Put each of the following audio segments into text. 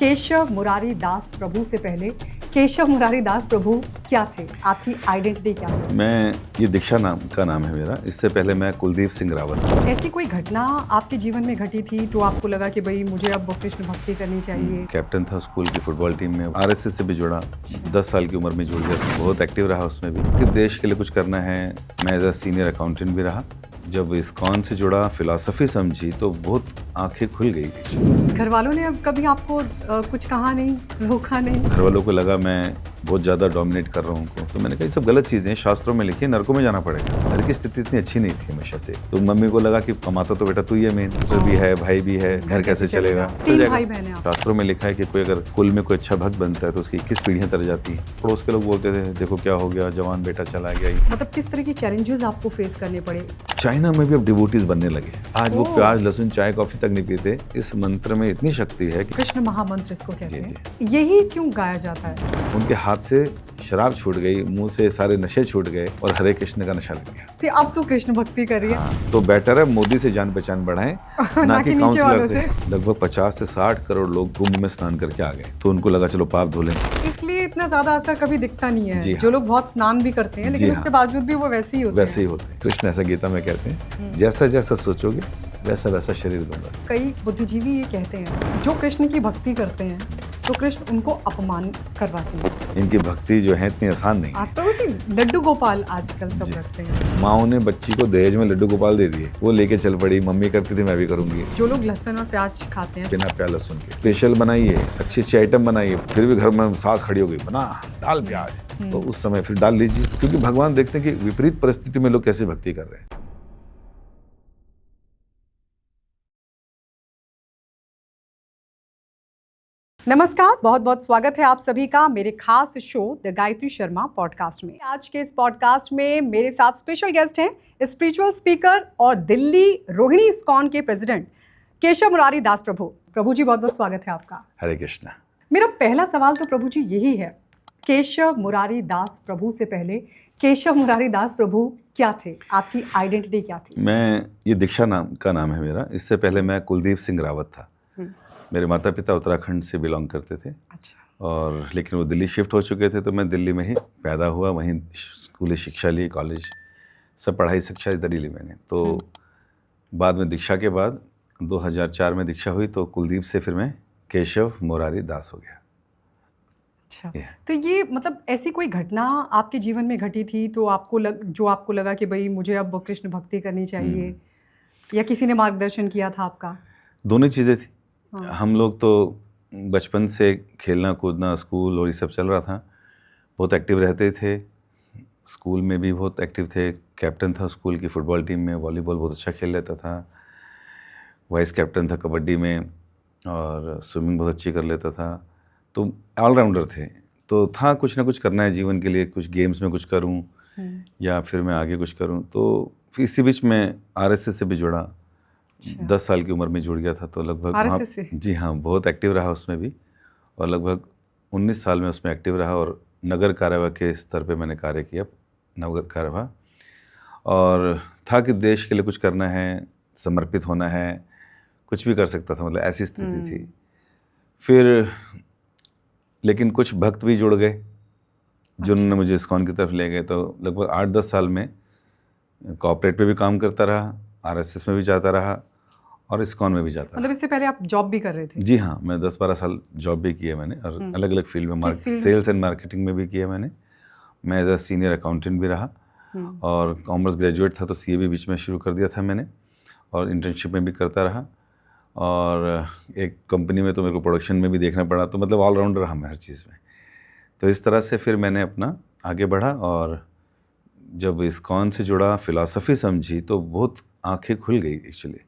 केशव मुरारी दास प्रभु से पहले केशव मुरारी दास प्रभु क्या थे? आपकी आइडेंटिटी क्या थी? मैं ये दीक्षा नाम का नाम है मेरा। इससे पहले मैं कुलदीप सिंह रावत था। ऐसी कोई घटना आपके जीवन में घटी थी जो आपको लगा कि भाई मुझे अब कृष्ण भक्ति करनी चाहिए? कैप्टन था स्कूल की फुटबॉल टीम में, आरएसएस से भी जुड़ा, 10 साल की उम्र में जुड़ गया, बहुत एक्टिव रहा उसमें भी कि देश के लिए कुछ करना है। मैं एज अ सीनियर अकाउंटेंट भी रहा। जब इस्कॉन से जुड़ा, फिलॉसफी समझी तो बहुत आंखें खुल गई। घर वालों ने अब कभी आपको कुछ कहा नहीं, रोका नहीं? घर वालों को लगा मैं बहुत ज़्यादा डोमिनेट कर रहा हूँ उनको, तो मैंने कहा ये सब गलत चीज़ें हैं, शास्त्रों में लिखी, नरकों में जाना पड़ेगा। घर की स्थिति इतनी अच्छी नहीं थी हमेशा से, तो मम्मी को लगा कि कमाता तो बेटा तू ही है, मेन सिस्टर भी है, भाई भी है, घर कैसे चलेगा? 3 भाई बहन हैं आप। शास्त्रों में लिखा है कि कोई अगर कुल में कोई अच्छा भक्त बनता है तो उसकी 21 पीढ़ियाँ तर जाती है। पड़ोस के लोग बोलते थे देखो क्या हो गया, जवान बेटा चला गया। मतलब किस तरह की चैलेंजेस आपको फेस करने पड़े? चाइना में भी अब डिवोटीज बनने लगे। आज वो प्याज लहसुन चाय कॉफी तक नहीं पीते। इस मंत्र में इतनी शक्ति है कि कृष्ण महामंत्र इसको कहते हैं। यही क्यों गाया जाता है? उनके हाथ से शराब छूट गई, मुंह से सारे नशे छूट गए और हरे कृष्ण का नशा लग गया। तो अब तो कृष्ण भक्ति करिए। तो बेटर है मोदी से जान पहचान बढ़ाएं ना कि काउंसलर से। लगभग 50 से 60 करोड़ लोग कुंभ में स्नान करके आ गए, तो उनको लगा चलो पाप धो लें। इसलिए इतना ज्यादा असर कभी दिखता नहीं है। जी हाँ। जो लोग बहुत स्नान भी करते हैं लेकिन उसके बावजूद भी वो वैसे ही होते हैं। वैसे ही होते हैं। कृष्ण ऐसा गीता में कहते हैं, जैसा जैसा सोचोगे वैसा वैसा शरीर दूंगा। कई बुद्धिजीवी ये कहते हैं जो कृष्ण की भक्ति करते हैं तो कृष्ण उनको अपमान करवाते हैं। इनकी भक्ति जो है इतनी आसान नहीं। आज तो जी लड्डू गोपाल आजकल सब रखते हैं। माँ ने बच्ची को दहेज में लड्डू गोपाल दे दिए, वो लेके चल पड़ी, मम्मी करती थी मैं भी करूंगी। जो लोग लहसुन और प्याज खाते हैं, बिना प्याज लहसुन के स्पेशल बनाइए, अच्छी अच्छी आइटम बनाइए, फिर भी घर में सास खड़ी हो गई, बना डाल प्याज, तो उस समय फिर डाल लीजिए, क्योंकि भगवान देखते हैं कि विपरीत परिस्थिति में लोग कैसे भक्ति कर रहे हैं। नमस्कार, बहुत बहुत स्वागत है आप सभी का मेरे खास show the Gayatri Sharma podcast में। आज के इस पॉडकास्ट में मेरे साथ स्पेशल गेस्ट हैं स्पिरिचुअल स्पीकर और दिल्ली रोहिणी इस्कॉन के प्रेसिडेंट केशव मुरारी दास प्रभु। प्रभु जी बहुत बहुत स्वागत है आपका। हरे कृष्णा। मेरा पहला सवाल तो प्रभु जी यही है, केशव मुरारी दास प्रभु से पहले केशव मुरारी दास प्रभु क्या थे? आपकी आइडेंटिटी क्या थी? मैं ये दीक्षा नाम का नाम है मेरा। इससे पहले मैं कुलदीप सिंह रावत था। मेरे माता पिता उत्तराखंड से बिलोंग करते थे। अच्छा। और लेकिन वो दिल्ली शिफ्ट हो चुके थे, तो मैं दिल्ली में ही पैदा हुआ, वहीं स्कूली शिक्षा ली, कॉलेज सब पढ़ाई शिक्षा इधर ही ली मैंने। तो बाद में दीक्षा के बाद 2004 में दीक्षा हुई, तो कुलदीप से फिर मैं केशव मुरारी दास हो गया। अच्छा, तो ये मतलब ऐसी कोई घटना आपके जीवन में घटी थी तो जो आपको लगा कि भाई मुझे अब कृष्ण भक्ति करनी चाहिए, या किसी ने मार्गदर्शन किया था आपका? दोनों चीज़ें थी। हम लोग तो बचपन से खेलना कूदना, स्कूल और ये सब चल रहा था, बहुत एक्टिव रहते थे। स्कूल में भी बहुत एक्टिव थे। कैप्टन था स्कूल की फुटबॉल टीम में, वॉलीबॉल बहुत अच्छा खेल लेता था, वाइस कैप्टन था कबड्डी में, और स्विमिंग बहुत अच्छी कर लेता था। तो ऑलराउंडर थे। तो था कुछ ना कुछ करना है जीवन के लिए, कुछ गेम्स में कुछ करूं या फिर मैं आगे कुछ करूं। तो फिर इसी बीच में आरएसएस से भी जुड़ा, 10 साल की उम्र में जुड़ गया था, तो लगभग वहाँ, जी हाँ, बहुत एक्टिव रहा उसमें भी, और लगभग 19 साल में उसमें एक्टिव रहा। और नगर कार्यवाह के स्तर पे मैंने कार्य किया, नगर कार्यवाह, और था कि देश के लिए कुछ करना है, समर्पित होना है, कुछ भी कर सकता था, मतलब ऐसी स्थिति थी। फिर लेकिन कुछ भक्त भी जुड़ गए जिन्होंने मुझे इस्कॉन की तरफ ले गए। तो लगभग 8-10 साल में कॉर्पोरेट पे भी काम करता रहा, आरएसएस में भी जाता रहा और इस्कॉन में भी जाता रहा। मतलब इससे पहले आप जॉब भी कर रहे थे? जी हाँ, मैं 10-12 साल जॉब भी किया मैंने, और अलग अलग फील्ड में, सेल्स एंड मार्केटिंग में भी किया मैंने। मैं एज अ सीनियर अकाउंटेंट भी रहा, और कॉमर्स ग्रेजुएट था, तो सीए भी बीच में शुरू कर दिया था मैंने, और इंटर्नशिप में भी करता रहा, और एक कंपनी में तो मेरे को प्रोडक्शन में भी देखना पड़ा। तो मतलब ऑलराउंडर रहा मैं हर चीज़ में। तो इस तरह से फिर मैंने अपना आगे बढ़ा, और जब इस्कॉन से जुड़ा, फिलॉसफी समझी तो बहुत आंखें खुल गई एक्चुअली।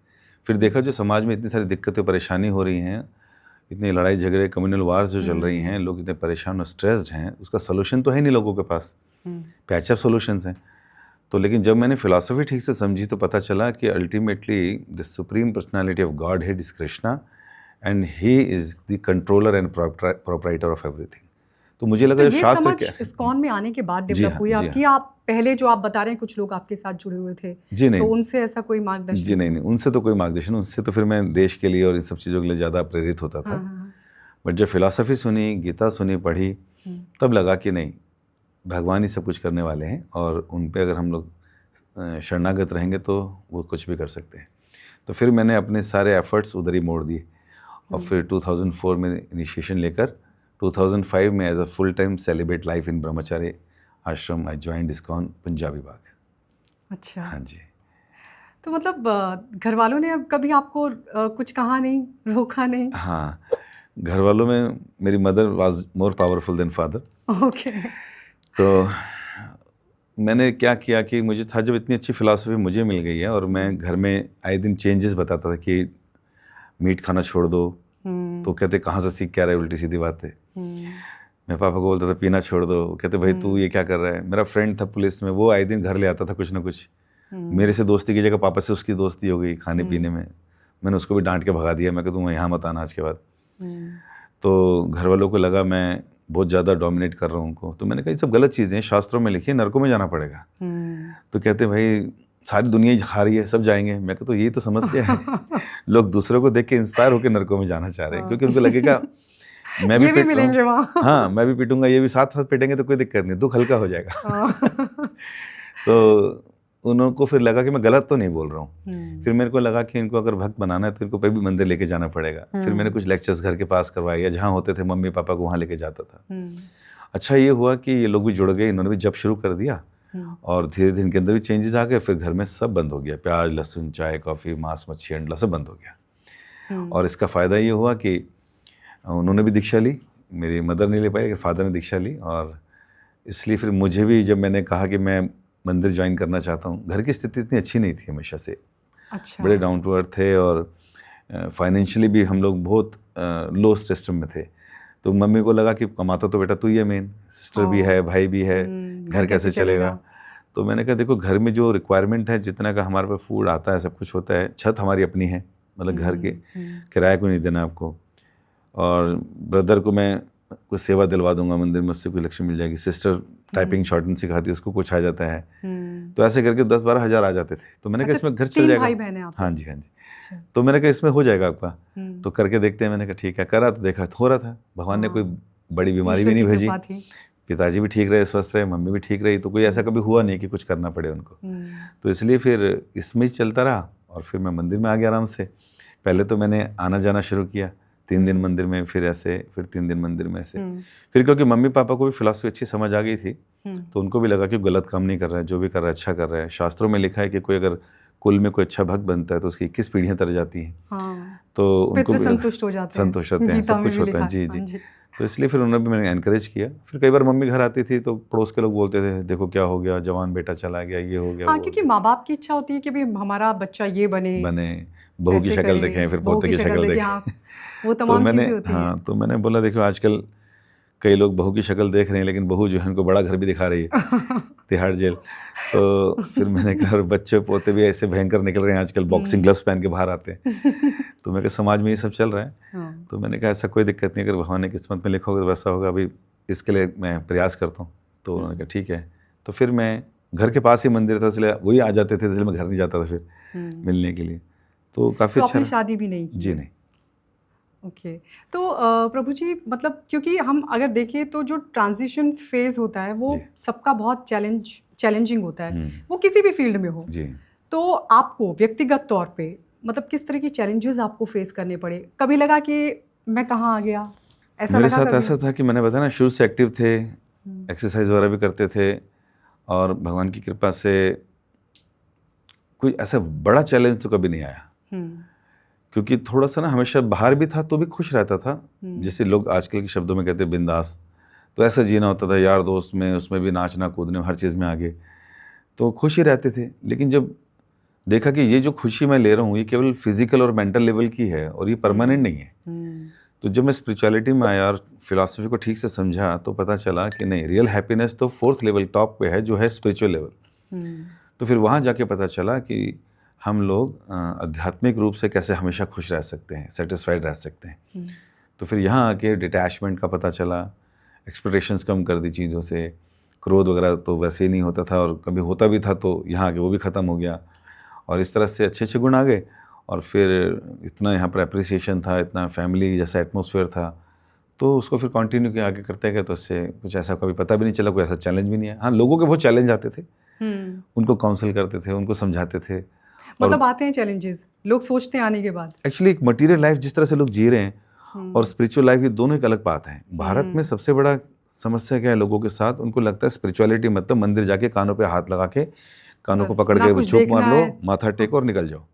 फिर देखा जो समाज में इतनी सारी दिक्कतें परेशानी हो रही हैं, इतनी लड़ाई झगड़े, कम्युनल वार्स जो चल रही हैं, लोग इतने परेशान और स्ट्रेस्ड हैं, उसका सलूशन तो है नहीं लोगों के पास, पैचअप सॉल्यूशंस हैं। तो लेकिन जब मैंने फिलॉसफी ठीक से समझी तो पता चला कि ultimately the supreme personality of God head is Krishna, and he is the controller and proprietor of everything. तो मुझे लगा तो जो शास्त्र क्या है, इस्कॉन में आने के बाद जी डेवलप हाँ, हुई जी आपकी? आप पहले जो आप बता रहे हैं कुछ लोग आपके साथ जुड़े हुए थे, जी नहीं, तो उनसे ऐसा कोई मार्गदर्शन? जी नहीं, उनसे तो कोई मार्गदर्शन, उनसे तो फिर मैं देश के लिए और इन सब चीज़ों के लिए ज़्यादा प्रेरित होता था। बट जब फिलॉसफी सुनी, गीता सुनी, पढ़ी, तब लगा कि नहीं, भगवान ही सब कुछ करने वाले हैं और उन पे अगर हम लोग शरणागत रहेंगे तो वो कुछ भी कर सकते हैं। तो फिर मैंने अपने सारे एफर्ट्स उधर ही मोड़ दिए और फिर 2004 में इनिशिएशन लेकर 2005 में as a full time celebrate life in brahmachari ashram I joined ISKCON Punjabi Bagh. अच्छा, हाँ जी। तो मतलब घर वालों ने अब कभी आपको कुछ कहा नहीं, रोका नहीं? हाँ, घर वालों में मेरी mother was more powerful than father. Okay. तो मैंने क्या किया कि मुझे था, जब इतनी अच्छी फ़िलासफ़ी मुझे मिल गई है और मैं घर में आए दिन चेंजेस बताता था कि मीट खाना छोड़ दो, तो कहते कहाँ से सीख के आ रहा है, उल्टी सीधी बात है। मैं पापा को बोलता था पीना छोड़ दो, कहते भाई तू ये क्या कर रहा है। मेरा फ्रेंड था पुलिस में, वो आए दिन घर ले आता था कुछ ना कुछ, मेरे से दोस्ती की जगह पापा से उसकी दोस्ती हो गई खाने पीने में। मैंने उसको भी डांट के भगा दिया, मैं कहता हूँ यहाँ मत आना आज के बाद। तो घर वालों को लगा मैं बहुत ज़्यादा डोमिनेट कर रहा हूँ उनको, तो मैंने कहा ये सब गलत चीज़ें हैं, शास्त्रों में लिखी है नरकों में जाना पड़ेगा। तो कहते भाई सारी दुनिया ही खा रही है, सब जाएंगे। मैं कहता तो यही तो समस्या है लोग दूसरों को देख के इंस्पायर होकर नरकों में जाना चाह रहे हैं, क्योंकि उनको लगेगा मैं भी पीट मिलेंगे वहाँ। हाँ, मैं भी पीटूंगा, ये भी साथ साथ पीटेंगे तो कोई दिक्कत नहीं, दुख हल्का हो जाएगा। तो उनको फिर लगा कि मैं गलत तो नहीं बोल रहा हूँ। फिर मेरे को लगा कि इनको अगर भक्त बनाना है तो इनको पे भी मंदिर लेके जाना पड़ेगा। फिर मैंने कुछ लेक्चर्स घर के पास करवाए, या जहाँ होते थे मम्मी पापा को वहाँ लेके जाता था। अच्छा ये हुआ कि ये लोग भी जुड़ गए, इन्होंने भी जब शुरू कर दिया और धीरे धीरे इनके अंदर भी चेंजेस आ गए। फिर घर में सब बंद हो गया, प्याज लहसुन चाय कॉफ़ी मांस मच्छी अंडा सब बंद हो गया। और इसका फ़ायदा ये हुआ कि उन्होंने भी दीक्षा ली, मेरी मदर नहीं ले पाई, फादर ने दीक्षा ली। और इसलिए फिर मुझे भी जब मैंने कहा कि मैं मंदिर ज्वाइन करना चाहता हूँ, घर की स्थिति इतनी अच्छी नहीं थी हमेशा से। अच्छा। बड़े डाउन टू अर्थ थे और फाइनेंशियली भी हम लोग बहुत लो सिस्टम में थे। तो मम्मी को लगा कि कमाता तो बेटा तू ही है मेन, सिस्टर भी है, भाई भी है, घर कैसे चलेगा। तो मैंने कहा देखो घर में जो रिक्वायरमेंट है, जितना का हमारे पास फूड आता है, सब कुछ होता है, छत हमारी अपनी है, मतलब घर के किराया को नहीं देना आपको, और ब्रदर को मैं कुछ सेवा दिलवा दूंगा मंदिर में, उससे कोई लक्ष्मी मिल जाएगी, सिस्टर टाइपिंग शॉर्टहैंड सिखाती है, उसको कुछ आ जाता है। तो ऐसे करके 10-12 हज़ार आ जाते थे। तो मैंने कहा इसमें घर चल जाएगा। भाई बहन हैं आप? हाँ जी, हाँ जी। तो मैंने कहा इसमें हो जाएगा आपका, तो करके देखते हैं। मैंने कहा ठीक है, करा तो देखा हो रहा था। भगवान ने कोई बड़ी बीमारी भी नहीं भेजी, पिताजी भी ठीक रहे, स्वस्थ रहे, मम्मी भी ठीक रही, तो कोई ऐसा कभी हुआ नहीं कि कुछ करना पड़े उनको। तो इसलिए फिर इसमें ही चलता रहा और फिर मैं मंदिर में आ गया आराम से। पहले तो मैंने आना जाना शुरू किया, 3 दिन मंदिर में, फिर ऐसे, फिर 3 दिन मंदिर में ऐसे। फिर क्योंकि मम्मी पापा को भी फिलॉसफी अच्छी समझ आ गई थी, तो उनको भी लगा कि गलत काम नहीं कर रहा है, जो भी कर रहा है अच्छा कर रहा है। शास्त्रों में लिखा है कि कोई अगर कुल में कोई अच्छा भक्त बनता है तो उसकी 21 पीढ़ियाँ तर जाती हैं। तो उनको भी संतुष्ट हो जाते हैं, सब कुछ होता है। जी जी। तो इसलिए फिर उन्होंने भी मैंने एनकरेज किया। फिर कई बार मम्मी घर आती थी तो पड़ोस के लोग बोलते थे देखो क्या हो गया, जवान बेटा चला गया, ये हो गया। हाँ, क्योंकि माँ बाप की इच्छा होती है कि भाई हमारा बच्चा ये बने, बहू की शक्ल देखें, फिर पोते की शक्ल देखें, वो तमाम चीज़ें होती हैं। हाँ, तो मैंने बोला देखो आजकल कई लोग बहू की शक्ल देख रहे हैं, लेकिन बहू जो है उनको बड़ा घर भी दिखा रही है तिहाड़ जेल। तो फिर मैंने कहा बच्चे पोते भी ऐसे भयंकर निकल रहे हैं आजकल, बॉक्सिंग ग्लव्स पहन के बाहर आते हैं। तो मैं कहा समाज में ये सब चल रहा है। तो मैंने कहा ऐसा कोई दिक्कत नहीं, अगर भगवान ने किस्मत में लिखा होगा तो वैसा होगा, अभी इसके लिए मैं प्रयास करता हूँ। तो उन्होंने कहा ठीक है। तो फिर मैं, घर के पास ही मंदिर था इसलिए वही आ जाते थे, इसलिए मैं घर नहीं जाता था फिर मिलने के लिए। तो काफ़ी अच्छा। आपने शादी भी नहीं की? जी नहीं। ओके। तो प्रभु जी, मतलब क्योंकि हम अगर देखें तो जो ट्रांजिशन फेज होता है वो सबका बहुत चैलेंजिंग होता है, वो किसी भी फील्ड में हो जी। तो आपको व्यक्तिगत तौर पे मतलब किस तरह की चैलेंजेस आपको फेस करने पड़े? कभी लगा कि मैं कहाँ आ गया, ऐसा मेरे लगा साथ कभी? ऐसा था कि मैंने बताया ना, शुरू से एक्टिव थे, एक्सरसाइज वगैरह भी करते थे, और भगवान की कृपा से कोई ऐसा बड़ा चैलेंज तो कभी नहीं आया। क्योंकि थोड़ा सा ना हमेशा बाहर भी था तो भी खुश रहता था, जैसे लोग आजकल के शब्दों में कहते हैं बिंदास। तो ऐसा जीना होता था, यार दोस्त में, उसमें भी नाचना कूदने हर चीज़ में आगे, तो खुश ही रहते थे। लेकिन जब देखा कि ये जो खुशी मैं ले रहा हूँ ये केवल फिजिकल और मेंटल लेवल की है और ये परमानेंट नहीं है, तो जब मैं स्पिरिचुअलिटी में आया और फिलॉसफी को ठीक से समझा तो पता चला कि नहीं, रियल हैप्पीनेस तो 4th लेवल टॉप पे है, जो है स्पिरिचुअल लेवल। तो फिर वहाँ जाके पता चला कि हम लोग आध्यात्मिक रूप से कैसे हमेशा खुश रह सकते हैं, सेटिस्फाइड रह सकते हैं। तो फिर यहाँ आके डिटैचमेंट का पता चला, एक्सपेक्टेशंस कम कर दी चीज़ों से, क्रोध वगैरह तो वैसे ही नहीं होता था, और कभी होता भी था तो यहाँ आके वो भी ख़त्म हो गया, और इस तरह से अच्छे अच्छे गुण आ गए। और फिर इतना यहाँ पर अप्रिसिएशन था, इतना फैमिली जैसा एटमॉस्फेयर था, तो उसको फिर कंटिन्यू किया, आगे करते गए, तो उससे कुछ ऐसा कभी पता भी नहीं चला, कोई ऐसा चैलेंज भी नहीं है। हाँ, लोगों के बहुत चैलेंज आते थे, उनको काउंसिल करते थे, उनको समझाते थे। मतलब आते हैं चैलेंजेस, लोग सोचते हैं आने के बाद। एक्चुअली एक मटीरियल लाइफ जिस तरह से लोग जी रहे हैं और स्पिरिचुअल लाइफ, ये दोनों एक अलग बात है। भारत में सबसे बड़ा समस्या क्या है लोगों के साथ, उनको लगता है स्पिरिचुअलिटी मतलब मंदिर जाके कानों पे हाथ लगा के, कानों को पकड़ के चुप मार लो, माथा टेको और निकल जाओ,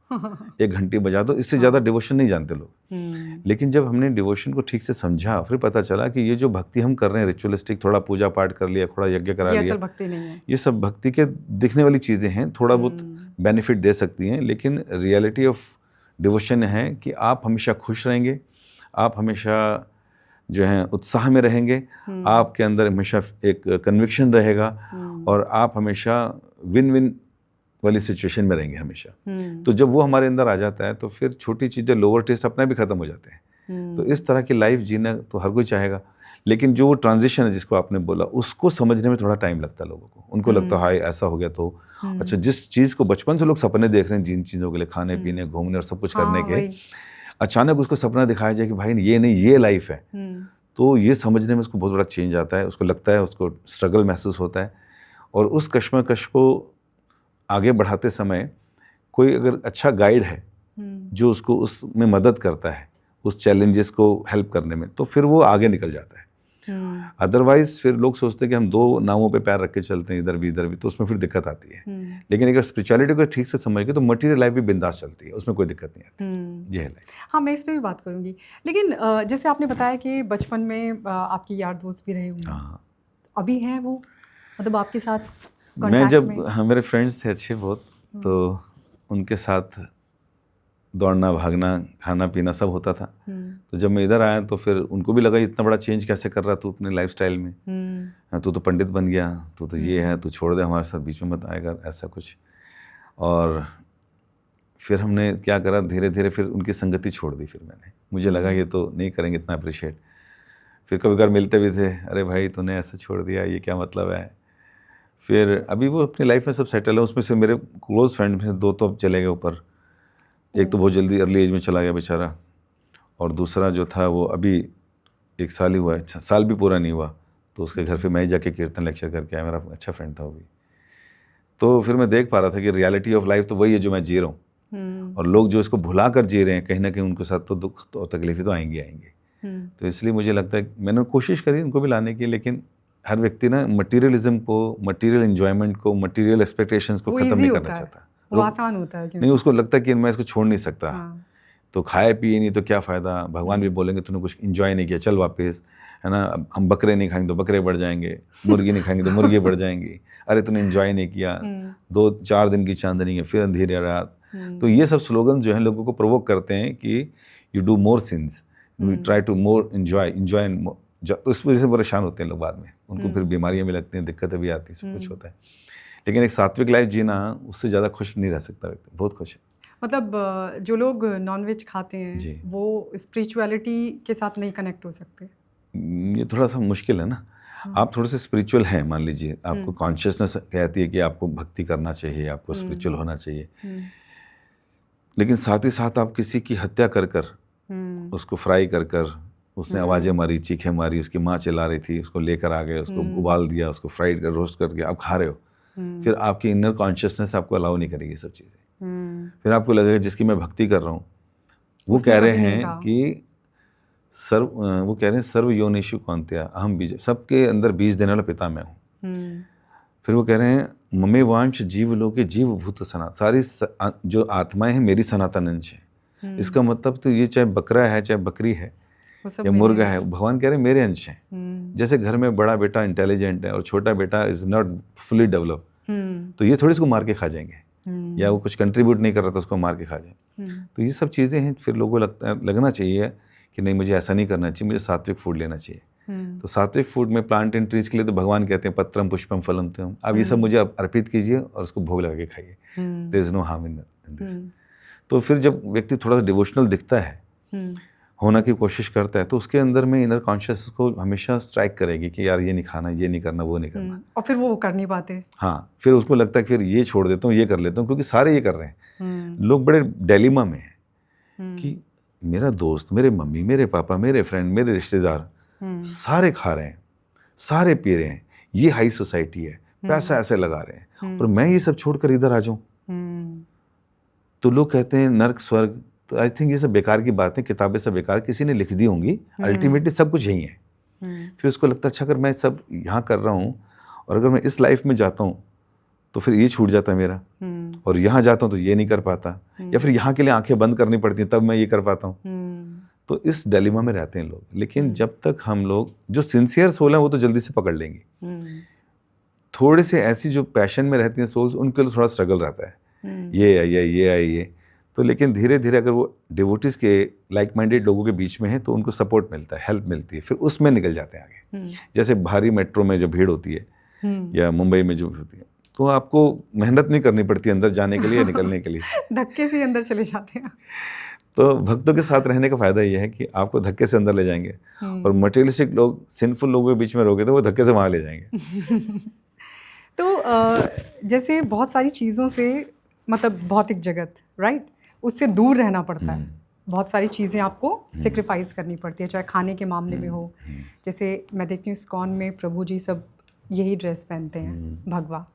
एक घंटी बजा दो, इससे ज़्यादा डिवोशन नहीं जानते लोग। लेकिन जब हमने डिवोशन को ठीक से समझा, फिर पता चला कि ये जो भक्ति हम कर रहे हैं, रिचुअलिस्टिक, थोड़ा पूजा पाठ कर लिया, थोड़ा यज्ञ करा लिया, भक्ति नहीं है। ये सब भक्ति के दिखने वाली चीज़ें हैं, थोड़ा बहुत बेनिफिट दे सकती हैं, लेकिन रियलिटी ऑफ डिवोशन है कि आप हमेशा खुश रहेंगे, आप हमेशा जो है उत्साह में रहेंगे, आपके अंदर हमेशा एक कन्विक्शन रहेगा, और आप हमेशा विन विन वाली सिचुएशन में रहेंगे हमेशा। तो जब वो हमारे अंदर आ जाता है तो फिर छोटी चीज़ें, लोअर टेस्ट अपने भी ख़त्म हो जाते हैं। तो इस तरह की लाइफ जीना तो हर कोई चाहेगा, लेकिन जो वो ट्रांजिशन है जिसको आपने बोला, उसको समझने में थोड़ा टाइम लगता है लोगों को। उनको लगता है हाय ऐसा हो गया तो अच्छा, जिस चीज़ को बचपन से लोग सपने देख रहे हैं, जिन चीज़ों के लिए, खाने पीने, घूमने और सब कुछ करने के, अचानक उसको सपना दिखाया जाए कि भाई ये नहीं, ये लाइफ है, तो ये समझने में उसको बहुत बड़ा चेंज आता है। उसको लगता है, उसको स्ट्रगल महसूस होता है, और उस कश्मकश को आगे बढ़ाते समय कोई अगर अच्छा गाइड है जो उसको उसमें मदद करता है, उस चैलेंजेस को हेल्प करने में, तो फिर वो आगे निकल जाता है। अदरवाइज फिर लोग सोचते हैं कि हम दो नावों पे पैर रख के चलते हैं, इधर भी इधर भी, तो उसमें फिर दिक्कत आती है। लेकिन अगर स्पिरिचुअलिटी को ठीक से समझ के, तो मटीरियल लाइफ भी बिंदास चलती है, उसमें कोई दिक्कत नहीं आती। ये है लाइफ। हाँ, मैं इस पर भी बात करूँगी, लेकिन जैसे आपने बताया कि बचपन में आपकी यार दोस्त भी रहे होंगे। हाँ, अभी हैं वो, मतलब आपके साथ मैं जब, हाँ, मेरे फ्रेंड्स थे अच्छे बहुत, तो उनके साथ दौड़ना, भागना, खाना पीना सब होता था। तो जब मैं इधर आया तो फिर उनको भी लगा इतना बड़ा चेंज कैसे कर रहा तू अपने लाइफस्टाइल में, तू तो पंडित बन गया, तू तो ये है, तू छोड़ दे, हमारे साथ बीच में मत आएगा, ऐसा कुछ। और फिर हमने क्या करा, धीरे धीरे फिर उनकी संगति छोड़ दी। फिर मुझे लगा ये तो नहीं करेंगे इतना अप्रिशिएट। फिर कभी कभार मिलते भी थे, अरे भाई तूने ऐसा छोड़ दिया, ये क्या मतलब है। फिर अभी वो अपनी लाइफ में सब सेटल है। उसमें से मेरे क्लोज फ्रेंड में से दो तो अब चले गए ऊपर, एक तो बहुत जल्दी अर्ली एज में चला गया बेचारा, और दूसरा जो था वो अभी 1 साल ही हुआ है, साल भी पूरा नहीं हुआ, तो उसके घर फिर मैं ही जाके कीर्तन लेक्चर करके आया। मेरा अच्छा फ्रेंड था वो भी। तो फिर मैं देख पा रहा था कि रियलिटी ऑफ लाइफ तो वही है जो मैं जी रहा हूँ, और लोग जो इसको भुला कर जी रहे हैं, कहीं ना कहीं उनके साथ तो दुख तो तकलीफें तो आएंगी। तो इसलिए मुझे लगता है मैंने कोशिश करी उनको भी लाने की, लेकिन हर व्यक्ति ना मटीरियलिज्म को, मटीरियल एंजॉयमेंट को, मटीरियल एक्सपेक्टेशंस को खत्म नहीं करना चाहता। वो आसान होता है, नहीं, उसको लगता है कि मैं इसको छोड़ नहीं सकता। तो खाए पिए नहीं तो क्या फ़ायदा, भगवान भी बोलेंगे तूने कुछ एंजॉय नहीं किया, चल वापस, है ना। हम बकरे नहीं खाएंगे तो बकरे बढ़ जाएंगे, मुर्गी नहीं खाएंगे तो मुर्गी बढ़ जाएंगी, अरे तूने एंजॉय नहीं किया, 2-4 दिन की चांदनी है, फिर अंधेरी रात। तो ये सब स्लोगन जो हैं लोगों को प्रोवोक करते हैं कि you do more since, we try to more enjoy तो इस वजह से परेशान होते हैं लोग बाद में, उनको फिर बीमारियां भी लगती हैं, दिक्कतें भी आती हैं, सब कुछ होता है। लेकिन एक सात्विक लाइफ जीना, उससे ज़्यादा खुश नहीं रह सकता व्यक्ति, बहुत खुश है। मतलब जो लोग नॉनवेज खाते हैं वो स्पिरिचुअलिटी के साथ नहीं कनेक्ट हो सकते, ये थोड़ा सा मुश्किल है ना। आप थोड़े से स्पिरिचुअल हैं, मान लीजिए आपको कॉन्शियसनेस कहती है कि आपको भक्ति करना चाहिए, आपको स्पिरिचुअल होना चाहिए, लेकिन साथ ही साथ आप किसी की हत्या कर कर, उसको फ्राई कर कर, उसने आवाज़ें मारी, चीखें मारी, उसकी माँ चिल्ला रही थी, उसको लेकर आ गए, उसको उबाल दिया, उसको फ्राई कर, रोस्ट करके आप खा रहे हो, फिर आपकी इनर कॉन्शियसनेस आपको अलाउ नहीं करेगी सब चीज़ें। फिर आपको लगेगा जिसकी मैं भक्ति कर रहा हूँ, वो कह रहे हैं कि वो कह रहे हैं सर्व योनिषु कौन्त्या अहम बीज, सबके अंदर बीज देने वाला पिता मैं हूँ। फिर वो कह रहे हैं ममे वांश जीव लोके जीव भूत सनातन, सारी जो आत्माएं हैं मेरी सनातन अंश है। इसका मतलब तो ये चाहे बकरा है, चाहे बकरी है या मुर्गा है, भगवान कह रहे हैं मेरे अंश हैं। जैसे घर में बड़ा बेटा इंटेलिजेंट है और छोटा बेटा इज नॉट फुली डेवलप, तो ये थोड़ी इसको मार के खा जाएंगे, या वो कुछ कंट्रीब्यूट नहीं कर रहा था उसको मार के खा जाएंगे। तो ये सब चीज़ें हैं। फिर लोगों को लगना चाहिए कि नहीं मुझे ऐसा नहीं करना चाहिए, मुझे सात्विक फूड लेना चाहिए। तो सात्विक फूड में प्लांट एंड ट्रीज के लिए तो भगवान कहते हैं पत्रम पुष्पम फलम तुम, अब ये सब मुझे अर्पित कीजिए और उसको भोग लगा के खाइए, there is no harm in this. तो फिर जब व्यक्ति थोड़ा सा डिवोशनल दिखता है, होना की कोशिश करता है, तो उसके अंदर में इनर कॉन्शियस को हमेशा स्ट्राइक करेगी कि यार ये नहीं खाना, ये नहीं करना, वो नहीं करना, और फिर वो कर नहीं पाते। हाँ, फिर उसको लगता है कि फिर ये छोड़ देता हूँ, ये कर लेता हूँ, क्योंकि सारे ये कर रहे हैं। लोग बड़े डिलेमा में हैं कि मेरा दोस्त, मेरे मम्मी, मेरे पापा, मेरे फ्रेंड, मेरे रिश्तेदार सारे खा रहे हैं, सारे पी रहे हैं, ये हाई सोसाइटी है, पैसा ऐसे लगा रहे हैं, और मैं ये सब छोड़कर इधर आ जाऊं। तो लोग कहते हैं नर्क स्वर्ग, तो आई थिंक ये सब बेकार की बात है, किताबें सब बेकार किसी ने लिख दी होंगी, अल्टीमेटली सब कुछ यही है। फिर उसको लगता है अच्छा अगर मैं सब यहाँ कर रहा हूँ और अगर मैं इस लाइफ में जाता हूँ तो फिर ये छूट जाता है मेरा, और यहाँ जाता हूँ तो ये नहीं कर पाता, या फिर यहाँ के लिए आंखें बंद करनी पड़ती हैं तब मैं ये कर पाता हूँ। तो इस डिलेमा में रहते हैं लोग। लेकिन जब तक हम लोग जो सिंसियर सोल हैं वो तो जल्दी से पकड़ लेंगे, थोड़े से ऐसी जो पैशन में रहती हैं सोल्स उनके लिए थोड़ा स्ट्रगल रहता है, ये है ये। तो लेकिन धीरे धीरे अगर वो डिवोटीज के लाइक माइंडेड लोगों के बीच में है तो उनको सपोर्ट मिलता है, हेल्प मिलती है, फिर उसमें निकल जाते हैं आगे। जैसे भारी मेट्रो में जो भीड़ होती है या मुंबई में जो होती है, तो आपको मेहनत नहीं करनी पड़ती अंदर जाने के लिए या निकलने के लिए, धक्के से अंदर चले जाते हैं। तो भक्तों के साथ रहने का फायदा ये है कि आपको धक्के से अंदर ले जाएंगे, और मटेरियलिस्टिक लोग, सिंफुल लोगों के बीच में रहोगे तो वो धक्के से वहाँ ले जाएंगे। तो जैसे बहुत सारी चीज़ों से, मतलब भौतिक जगत, राइट, उससे दूर रहना पड़ता है, बहुत सारी चीज़ें आपको सेक्रीफाइस करनी पड़ती है, चाहे खाने के मामले में हो। जैसे मैं देखती हूँ इस्कॉन में प्रभु जी सब यही ड्रेस पहनते हैं, भगवा।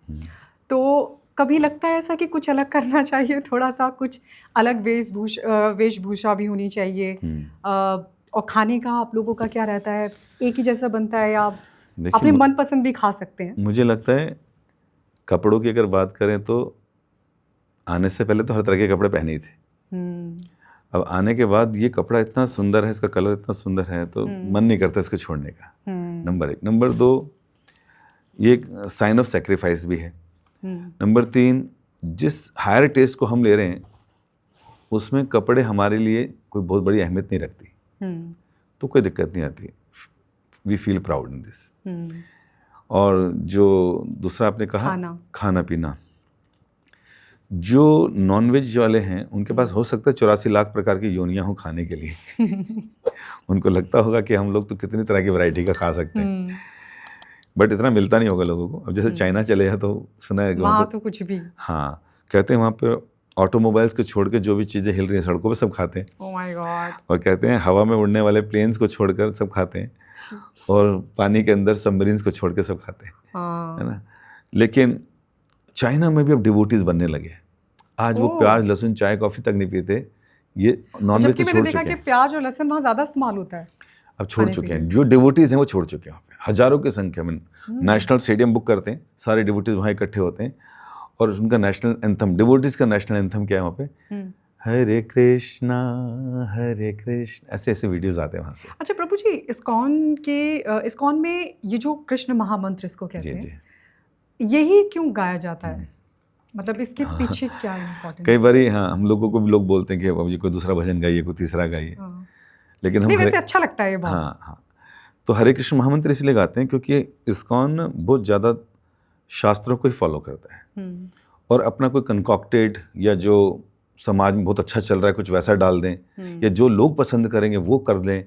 तो कभी लगता है ऐसा कि कुछ अलग करना चाहिए, थोड़ा सा कुछ अलग वेशभूषा भी होनी चाहिए, और खाने का आप लोगों का क्या रहता है, एक ही जैसा बनता है या अपने मनपसंद भी खा सकते हैं? मुझे लगता है कपड़ों की अगर बात करें तो आने से पहले तो हर तरह के कपड़े पहने ही थे, अब आने के बाद ये कपड़ा इतना सुंदर है, इसका कलर इतना सुंदर है, तो मन नहीं करता इसको छोड़ने का, नंबर 1। नंबर 2, ये एक साइन ऑफ सेक्रीफाइस भी है। नंबर 3, जिस हायर टेस्ट को हम ले रहे हैं उसमें कपड़े हमारे लिए कोई बहुत बड़ी अहमियत नहीं रखती, तो कोई दिक्कत नहीं आती, we feel proud in this. और जो दूसरा आपने कहा खाना पीना, जो नॉनवेज वाले हैं उनके पास हो सकता है 84 लाख प्रकार की योनियां हो खाने के लिए। उनको लगता होगा कि हम लोग तो कितनी तरह की वैरायटी का खा सकते हैं, बट इतना मिलता नहीं होगा लोगों को। अब जैसे चाइना चले हैं तो सुना है वहाँ तो कुछ भी, हाँ, कहते हैं वहाँ पे ऑटोमोबाइल्स को छोड़ के जो भी चीज़ें हिल रही हैं सड़कों पे सब खाते हैं। Oh my God. और कहते हैं हवा में उड़ने वाले प्लेन्स को छोड़कर सब खाते हैं, और पानी के अंदर सबमरीन्स को छोड़ के सब खाते हैं, है ना। लेकिन चाइना में भी अब डिवोटीज बनने लगे हैं, आज वो प्याज लहसुन चाय कॉफ़ी तक नहीं पीते, ये नॉनवेज तो छोड़ चुके हैं। प्याज और लहसुन वहाँ ज़्यादा इस्तेमाल होता है, अब छोड़ चुके हैं। जो डिवोटीज हैं वो छोड़ चुके हैं, हज़ारों की संख्या में नेशनल स्टेडियम बुक करते हैं, सारे डिवोटीज वहाँ इकट्ठे होते हैं, और उनका नेशनल एंथम, डिवोटीज का नेशनल एंथम क्या है वहाँ पे, हरे कृष्णा हरे कृष्ण, ऐसे ऐसे वीडियोस आते हैं वहाँ से। अच्छा प्रभु जी, इस्कॉन में ये जो कृष्ण महामंत्र इसको कहते हैं, यही क्यों गाया जाता है, मतलब इसके पीछे क्या इम्पोर्टेंस? कई बार हाँ, हम लोगों को भी लोग बोलते हैं कि बाबू जी कोई दूसरा भजन गाइए, कोई तीसरा गाइए, लेकिन हम वैसे अच्छा लगता है ये बहुत। हाँ, तो हरे कृष्ण महामंत्र इसलिए गाते हैं क्योंकि इस्कॉन बहुत ज़्यादा शास्त्रों को ही फॉलो करता है, और अपना कोई कंकॉक्टेड या जो समाज में बहुत अच्छा चल रहा है कुछ वैसा डाल दें, या जो लोग पसंद करेंगे वो कर लें,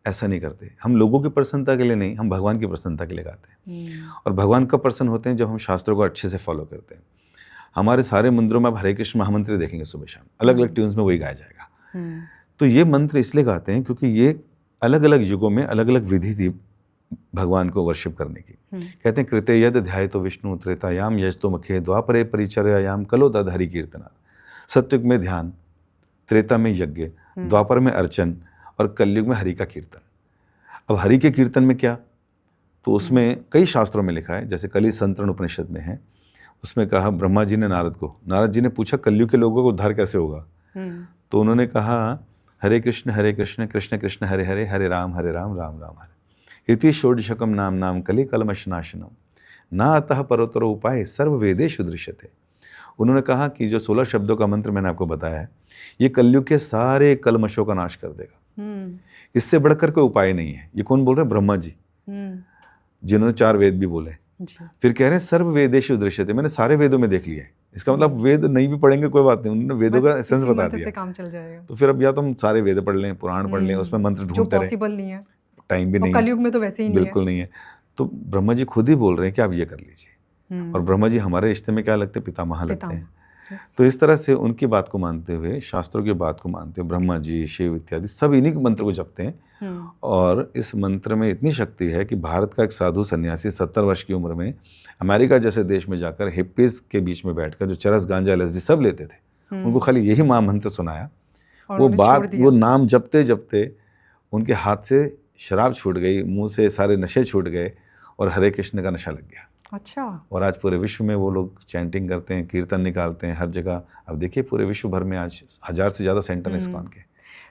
ऐसा नहीं करते। हम लोगों की प्रसन्नता के लिए नहीं, हम भगवान की प्रसन्नता के लिए गाते हैं, और भगवान कब प्रसन्न होते हैं, जब हम शास्त्रों को अच्छे से फॉलो करते हैं। हमारे सारे मंदिरों में आप हरे कृष्ण महामंत्र देखेंगे सुबह शाम, अलग अलग ट्यून्स में वही गाया जाएगा। तो ये मंत्र इसलिए गाते हैं क्योंकि ये अलग अलग युगों में अलग अलग विधि थी भगवान को वर्शिप करने की। कहते हैं कृते यद ध्याय तो विष्णु त्रेतायाम यजतो मुखे द्वापरे परिचर्यायाम कलो तद हरि कीर्तना। सत्युग में ध्यान, त्रेता में यज्ञ, द्वापर में अर्चन, और कलयुग में हरि का कीर्तन। अब हरि के कीर्तन में क्या, तो उसमें कई शास्त्रों में लिखा है, जैसे कली संतरण उपनिषद में है, उसमें कहा ब्रह्मा जी ने नारद जी ने पूछा कलयुग के लोगों को उद्धार कैसे होगा, तो उन्होंने कहा हरे कृष्ण कृष्ण कृष्ण हरे हरे, हरे राम राम राम हरे, इति षोडशकम नाम नाम कली कलमशनाशनम ना अतः परोतरो उपाय सर्व वेदेषु दृश्यते। उन्होंने कहा कि जो 16 शब्दों का मंत्र मैंने आपको बताया है, ये कलयुग के सारे कलमशों का नाश कर देगा, इससे बढ़कर कोई उपाय नहीं है। ये कौन बोल रहे हैं? ब्रह्मा जी, जिन्होंने 4 वेद भी बोले। फिर कह रहे हैं सर्व वेदेषु दृश्यते, मैंने सारे वेदों में देख लिया है। इसका मतलब वेद नहीं भी पढ़ेंगे कोई बात नहीं, उन्होंने वेदों का एसेंस बता दिया, काम चल जाएगा। तो फिर अब या तो हम सारे वेद पढ़ लें, पुराण पढ़ लें, उसमें मंत्र ढूंढते रहे, पॉसिबल नहीं है, टाइम भी नहीं है, कलयुग में तो वैसे ही बिल्कुल नहीं है। तो ब्रह्मा जी खुद ही बोल रहे हैं कि आप ये कर लीजिए, और ब्रह्मा जी हमारे रिश्ते में क्या लगते हैं? पितामह लगते हैं। तो इस तरह से उनकी बात को मानते हुए, शास्त्रों की बात को मानते हुए ब्रह्मा जी, शिव इत्यादि सब इन्हीं के मंत्र को जपते हैं। और इस मंत्र में इतनी शक्ति है कि भारत का एक साधु सन्यासी 70 वर्ष की उम्र में अमेरिका जैसे देश में जाकर हिप्पीज के बीच में बैठकर जो चरस, गांजा, LSD सब लेते थे, उनको खाली यही महामंत्र सुनाया। वो नाम जपते जपते उनके हाथ से शराब छूट गई, मुंह से सारे नशे छूट गए और हरे कृष्ण का नशा लग गया। अच्छा। और आज पूरे विश्व में वो लोग चैंटिंग करते हैं, कीर्तन निकालते हैं हर जगह। अब देखिए पूरे विश्व भर में आज 1000 से ज़्यादा सेंटर हैं इस्कॉन के।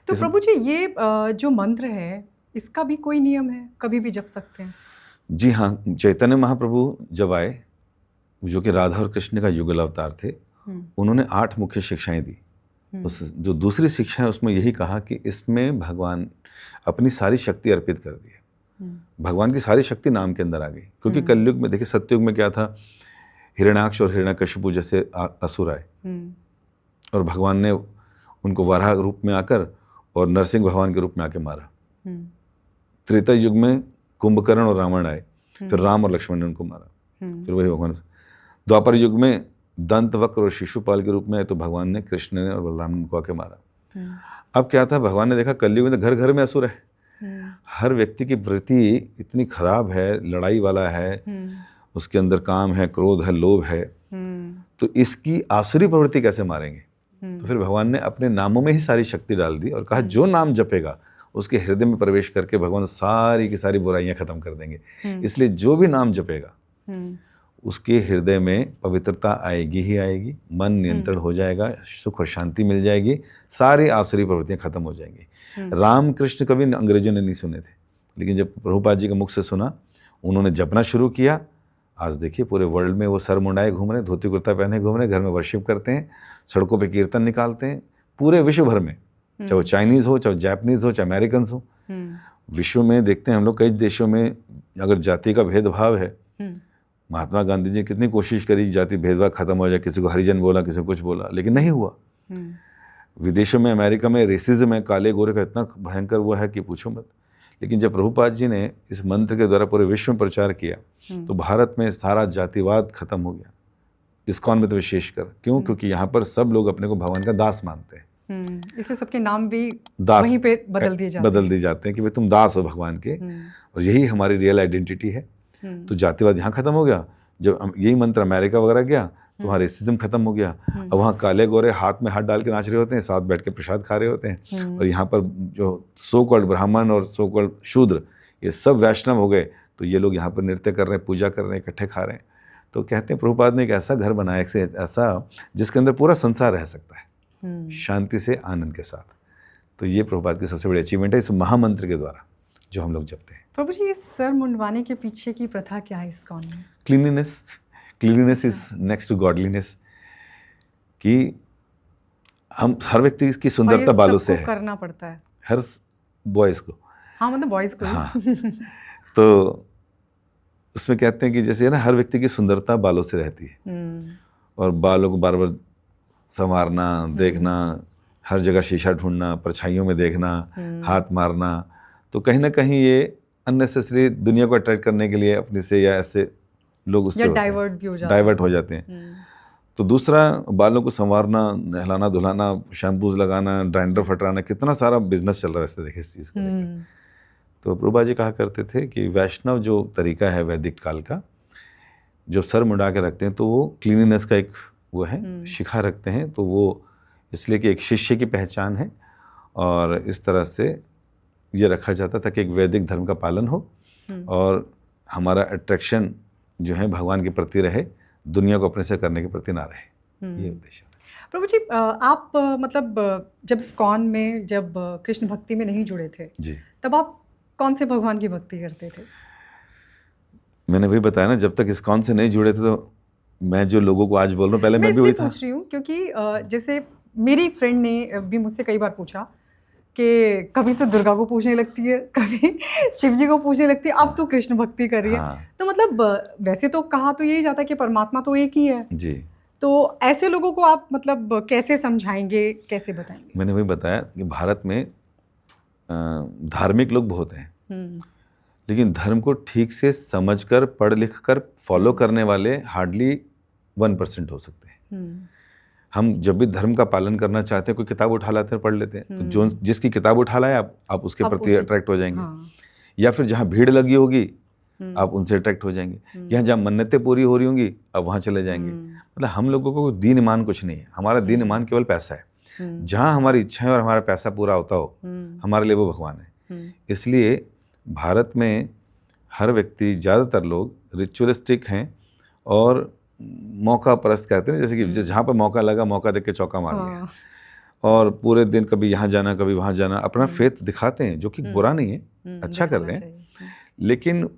तो प्रभु जी, ये जो मंत्र है इसका भी कोई नियम है, कभी भी जप सकते हैं? जी हाँ, चैतन्य महाप्रभु जब आए, जो कि राधा और कृष्ण का युगल अवतार थे, उन्होंने 8 मुख्य शिक्षाएं दी। उस जो दूसरी शिक्षा है उसमें यही कहा कि इसमें भगवान अपनी सारी शक्ति अर्पित कर दी है। भगवान की सारी शक्ति नाम के अंदर आ गई। क्योंकि कलयुग में देखिए, सत्युग में क्या था, हिरण्याक्ष और हिरण्यकशिपु जैसे असुर आए और भगवान ने उनको वराह रूप में आकर और नरसिंह भगवान के रूप में आके मारा। त्रेता युग में कुंभकर्ण और रावण आए, फिर राम और लक्ष्मण ने उनको मारा, फिर वही भगवान। द्वापर युग में दंतवक्र और शिशुपाल के रूप में आए, तो भगवान ने, कृष्ण ने और बलराम ने उनको आके मारा। अब क्या था, भगवान ने देखा कलयुग में तो घर घर में असुर है, हर व्यक्ति की वृत्ति इतनी खराब है, लड़ाई वाला है, उसके अंदर काम है, क्रोध है, लोभ है, तो इसकी आसुरी प्रवृत्ति कैसे मारेंगे? तो फिर भगवान ने अपने नामों में ही सारी शक्ति डाल दी और कहा जो नाम जपेगा उसके हृदय में प्रवेश करके भगवान सारी की सारी बुराइयां खत्म कर देंगे। इसलिए जो भी नाम जपेगा उसके हृदय में पवित्रता आएगी ही आएगी, मन नियंत्रण हो जाएगा, सुख और शांति मिल जाएगी, सारी आसुरी प्रवृत्तियां खत्म हो जाएंगी। राम कृष्ण कभी अंग्रेजों ने नहीं सुने थे, लेकिन जब प्रभुपाद जी के मुख से सुना, उन्होंने जपना शुरू किया। आज देखिए पूरे वर्ल्ड में वो सर मुंडाए घूम रहे, धोती कुर्ता पहने घूम रहे, घर में वर्शिप करते हैं, सड़कों पे कीर्तन निकालते हैं, पूरे विश्व भर में, चाहे वो चाइनीज़ हो, चाहे जैपनीज़ हो, चाहे अमेरिकन्स हो। विश्व में देखते हैं हम लोग, कई देशों में अगर जाति का भेदभाव है, महात्मा गांधी जी कितनी कोशिश करी जाति भेदभाव खत्म हो जाए, किसी को हरिजन बोला, किसी को कुछ बोला, लेकिन नहीं हुआ। विदेशों में, अमेरिका में रेसिज्म है, काले गोरे का इतना भयंकर हुआ है कि पूछो मत। लेकिन जब प्रभुपाद जी ने इस मंत्र के द्वारा पूरे विश्व में प्रचार किया, तो भारत में सारा जातिवाद खत्म हो गया, इस्कॉन में तो विशेषकर। क्यों? क्योंकि यहाँ पर सब लोग अपने को भगवान का दास मानते हैं। इससे सबके नाम भी दास वहीं पे बदल दिए जाते हैं कि भाई तुम दास हो भगवान के, और यही हमारी रियल आइडेंटिटी है। तो जातिवाद यहाँ खत्म हो गया। जब यही मंत्र अमेरिका वगैरह गया तो वहाँ रेसिज्म खत्म हो गया। अब वहाँ काले गोरे हाथ में हाथ डाल के नाच रहे होते हैं, साथ बैठ के प्रसाद खा रहे होते हैं, और यहाँ पर जो सो कॉल्ड ब्राह्मण और सो कॉल्ड शूद्र, ये सब वैष्णव हो गए, तो ये लोग यहाँ पर नृत्य कर रहे हैं, पूजा कर रहे हैं, इकट्ठे खा रहे हैं। तो कहते हैं प्रभुपाद ने एक ऐसा घर बनाया, ऐसा जिसके अंदर पूरा संसार रह सकता है शांति से, आनंद के साथ। तो ये प्रभुपाद की सबसे बड़ी अचीवमेंट है इस महामंत्र के द्वारा जो हम लोग जपते हैं। प्रभु जी, इस सर मुंडवाने के पीछे की प्रथा क्या है इस्कॉन में? Cleanliness is next to godliness. कि हम हर व्यक्ति की सुंदरता बालों से है, करना पड़ता है हर बॉयज को। हाँ, मतलब बॉयज को। हाँ। तो उसमें कहते हैं कि जैसे है ना, हर व्यक्ति की सुंदरता बालों से रहती है, और बालों को बार बार संवारना, देखना, हर जगह शीशा ढूंढना, परछाइयों में देखना, हाथ मारना, तो कहीं ना कहीं ये अननेसेसरी दुनिया को अट्रैक्ट करने के लिए अपने से, या ऐसे लोग उससे डाइवर्ट हो जाते हैं। तो दूसरा, बालों को संवारना, नहलाना धुलाना, शैम्पूज लगाना, डैंड्रफ हटाना, कितना सारा बिजनेस चल रहा है वैसे देखे इस चीज़ को लेकर। तो प्रभुपाद जी कहा करते थे कि वैष्णव जो तरीका है वैदिक काल का, जब सर मुंडा के रखते हैं तो वो क्लीनिनेस का एक वो है, शिखा रखते हैं, तो वो इसलिए कि एक शिष्य की पहचान है, और इस तरह से ये रखा जाता था कि एक वैदिक धर्म का पालन हो और हमारा अट्रैक्शन जो है भगवान के प्रति रहे, दुनिया को अपने से करने के प्रति ना रहे। ये उद्देश्य। प्रभु जी, आप मतलब जब इस्कॉन में, जब कृष्ण भक्ति में नहीं जुड़े थे जी, तब आप कौन से भगवान की भक्ति करते थे? मैंने वही बताया ना, जब तक इस्कॉन से नहीं जुड़े थे तो मैं जो लोगों को आज बोल रहा हूँ, पहले मैं भी वही था। पूछ रही हूँ क्योंकि जैसे मेरी फ्रेंड ने भी मुझसे कई बार पूछा कि कभी तो दुर्गा को पूजने लगती है, कभी शिव जी को पूजने लगती है, अब तो कृष्ण भक्ति कर रही है। हाँ। तो मतलब वैसे तो कहा तो यही जाता है कि परमात्मा तो एक ही है जी। तो ऐसे लोगों को आप मतलब कैसे समझाएंगे, कैसे बताएंगे? मैंने वही बताया कि भारत में धार्मिक लोग बहुत हैं, लेकिन धर्म को ठीक से समझकर, पढ़ लिख कर फॉलो करने वाले हार्डली 1% हो सकते हैं। हम जब भी धर्म का पालन करना चाहते हैं, कोई किताब उठा लाते हैं, पढ़ लेते हैं, तो जो जिसकी किताब उठा लाए आप उसके प्रति अट्रैक्ट हो जाएंगे। या फिर जहाँ भीड़ लगी होगी आप उनसे अट्रैक्ट हो जाएंगे, या जहाँ मन्नतें पूरी हो रही होंगी आप वहाँ चले जाएंगे। मतलब हम लोगों को दीन ईमान कुछ नहीं है, हमारा दीन ईमान केवल पैसा है। जहाँ हमारी इच्छाएं और हमारा पैसा पूरा होता हो, हमारे लिए वो भगवान है। इसलिए भारत में हर व्यक्ति, ज़्यादातर लोग रिचुअलिस्टिक हैं और मौका परस्त कहते हैं, जैसे कि जहाँ पर मौका लगा मौका देख के चौका मार लिया, और पूरे दिन कभी यहाँ जाना कभी वहाँ जाना, अपना फेथ दिखाते हैं, जो कि बुरा नहीं है, अच्छा कर रहे हैं, लेकिन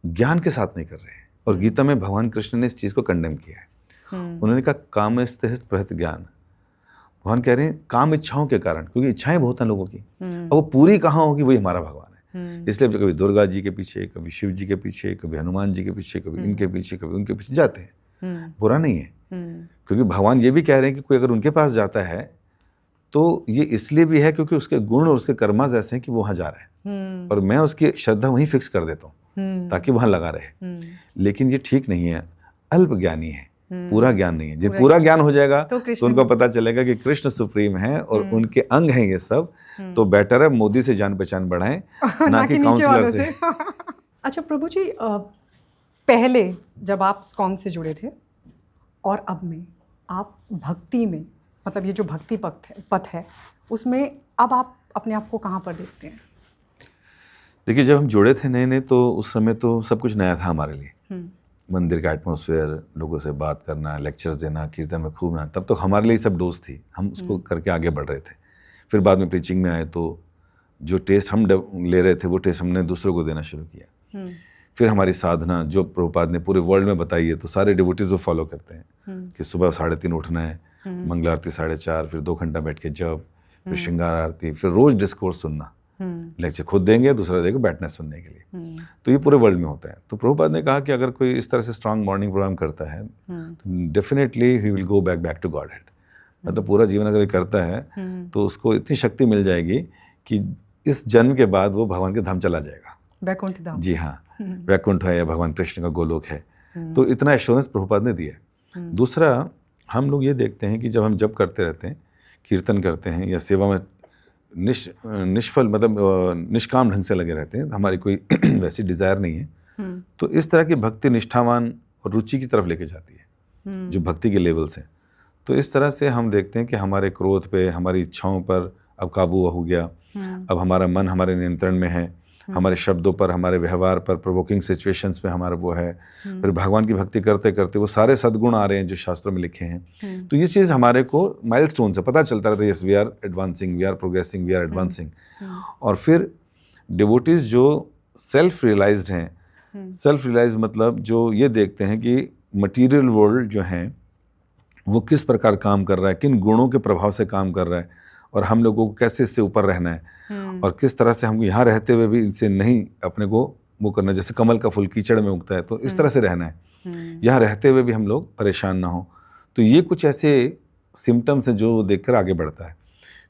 ज्ञान के साथ नहीं कर रहे हैं। और गीता में भगवान कृष्ण ने इस चीज़ को कंडेम किया है। उन्होंने कहा कामस्तहित प्रहत ज्ञान। भगवान कह रहे हैं काम इच्छाओं के कारण, क्योंकि इच्छाएं बहुत हैं लोगों की, अब वो पूरी कहाँ होगी वही हमारा भगवान है। इसलिए कभी दुर्गा जी के पीछे, कभी शिव जी के पीछे, कभी हनुमान जी के पीछे, कभी इनके पीछे, कभी उनके पीछे जाते हैं। बुरा नहीं है, क्योंकि भगवान ये भी कह रहे हैं कि कोई अगर उनके पास जाता है तो ये इसलिए भी है क्योंकि उसके गुण और उसके कर्मा ऐसे हैं कि वो वहाँ जा रहा है, और मैं उसकी श्रद्धा वहीं फिक्स कर देता हूँ ताकि वहाँ लगा रहे। लेकिन ये ठीक नहीं है, अल्प ज्ञानी है, पूरा ज्ञान नहीं है। जब पूरा ज्ञान हो जाएगा तो उनको पता चलेगा कि कृष्ण सुप्रीम है और उनके अंग हैं ये सब, तो बेटर है मोदी से जान पहचान बढ़ाएं ना कि काउंसलर से। अच्छा प्रभु जी, पहले जब आप स्कॉन से जुड़े थे और अब में आप भक्ति में, मतलब ये जो भक्ति पथ है उसमें अब आप अपने आप को कहाँ पर देखते हैं? देखिए, जब हम जुड़े थे नए तो उस समय तो सब कुछ नया था हमारे लिए। मंदिर का एटमॉस्फेयर, लोगों से बात करना, लेक्चर्स देना, कीर्तन में खूब ना, तब तो हमारे लिए सब डोज थी, हम उसको करके आगे बढ़ रहे थे। फिर बाद में प्रीचिंग में आए तो जो टेस्ट हम ले रहे थे वो टेस्ट हमने दूसरों को देना शुरू किया। फिर हमारी साधना जो प्रभुपाद ने पूरे वर्ल्ड में बताई है, तो सारे डिवोटीज वो फॉलो करते हैं कि सुबह 3:30 उठना है, मंगला आरती 4:30, फिर 2 घंटा बैठ के जब, फिर श्रृंगार आरती, फिर रोज डिस्कोर्स सुनना, लेक्चर खुद देंगे, दूसरा देगा बैठना सुनने के लिए। तो ये पूरे वर्ल्ड में होता है। तो प्रभुपाद ने कहा कि अगर कोई इस तरह से स्ट्रांग मॉर्निंग प्रोग्राम करता है तो डेफिनेटली ही will go back to godhead. मतलब पूरा जीवन अगर ये करता है तो उसको इतनी शक्ति मिल जाएगी कि इस जन्म के बाद वो भगवान के धाम चला जाएगा, वैकुंठ धाम। जी हाँ, वैकुंठ है या भगवान कृष्ण का गोलोक है। तो इतना एश्योरेंस प्रभुपाद ने दिया। दूसरा, हम लोग ये देखते हैं कि जब हम जप करते रहते हैं, कीर्तन करते हैं या सेवा में निष्फल मतलब निष्काम ढंग से लगे रहते हैं, हमारी कोई वैसी डिज़ायर नहीं है, तो इस तरह की भक्ति निष्ठावान और रुचि की तरफ लेके जाती है, जो भक्ति के लेवल्स हैं। तो इस तरह से हम देखते हैं कि हमारे क्रोध पे, हमारी इच्छाओं पर अब काबू हो गया, अब हमारा मन हमारे नियंत्रण में है, हमारे शब्दों पर, हमारे व्यवहार पर, प्रोवोकिंग सिचुएशंस में हमारा वो है। फिर भगवान की भक्ति करते करते वो सारे सद्गुण आ रहे हैं जो शास्त्रों में लिखे हैं। तो ये चीज़ हमारे को माइलस्टोन से पता चलता रहता है, yes we are advancing, we are progressing, we are advancing. और फिर डिवोटीज जो सेल्फ रियलाइज्ड हैं, सेल्फ रियलाइज मतलब जो ये देखते हैं कि मटीरियल वर्ल्ड जो है वो किस प्रकार काम कर रहा है, किन गुणों के प्रभाव से काम कर रहा है, और हम लोगों को कैसे इससे ऊपर रहना है, और किस तरह से हम यहाँ रहते हुए भी इनसे नहीं अपने को वो करना। जैसे कमल का फूल कीचड़ में उगता है, तो इस तरह से रहना है, यहाँ रहते हुए भी हम लोग परेशान ना हो। तो ये कुछ ऐसे सिम्टम्स हैं जो देखकर आगे बढ़ता है।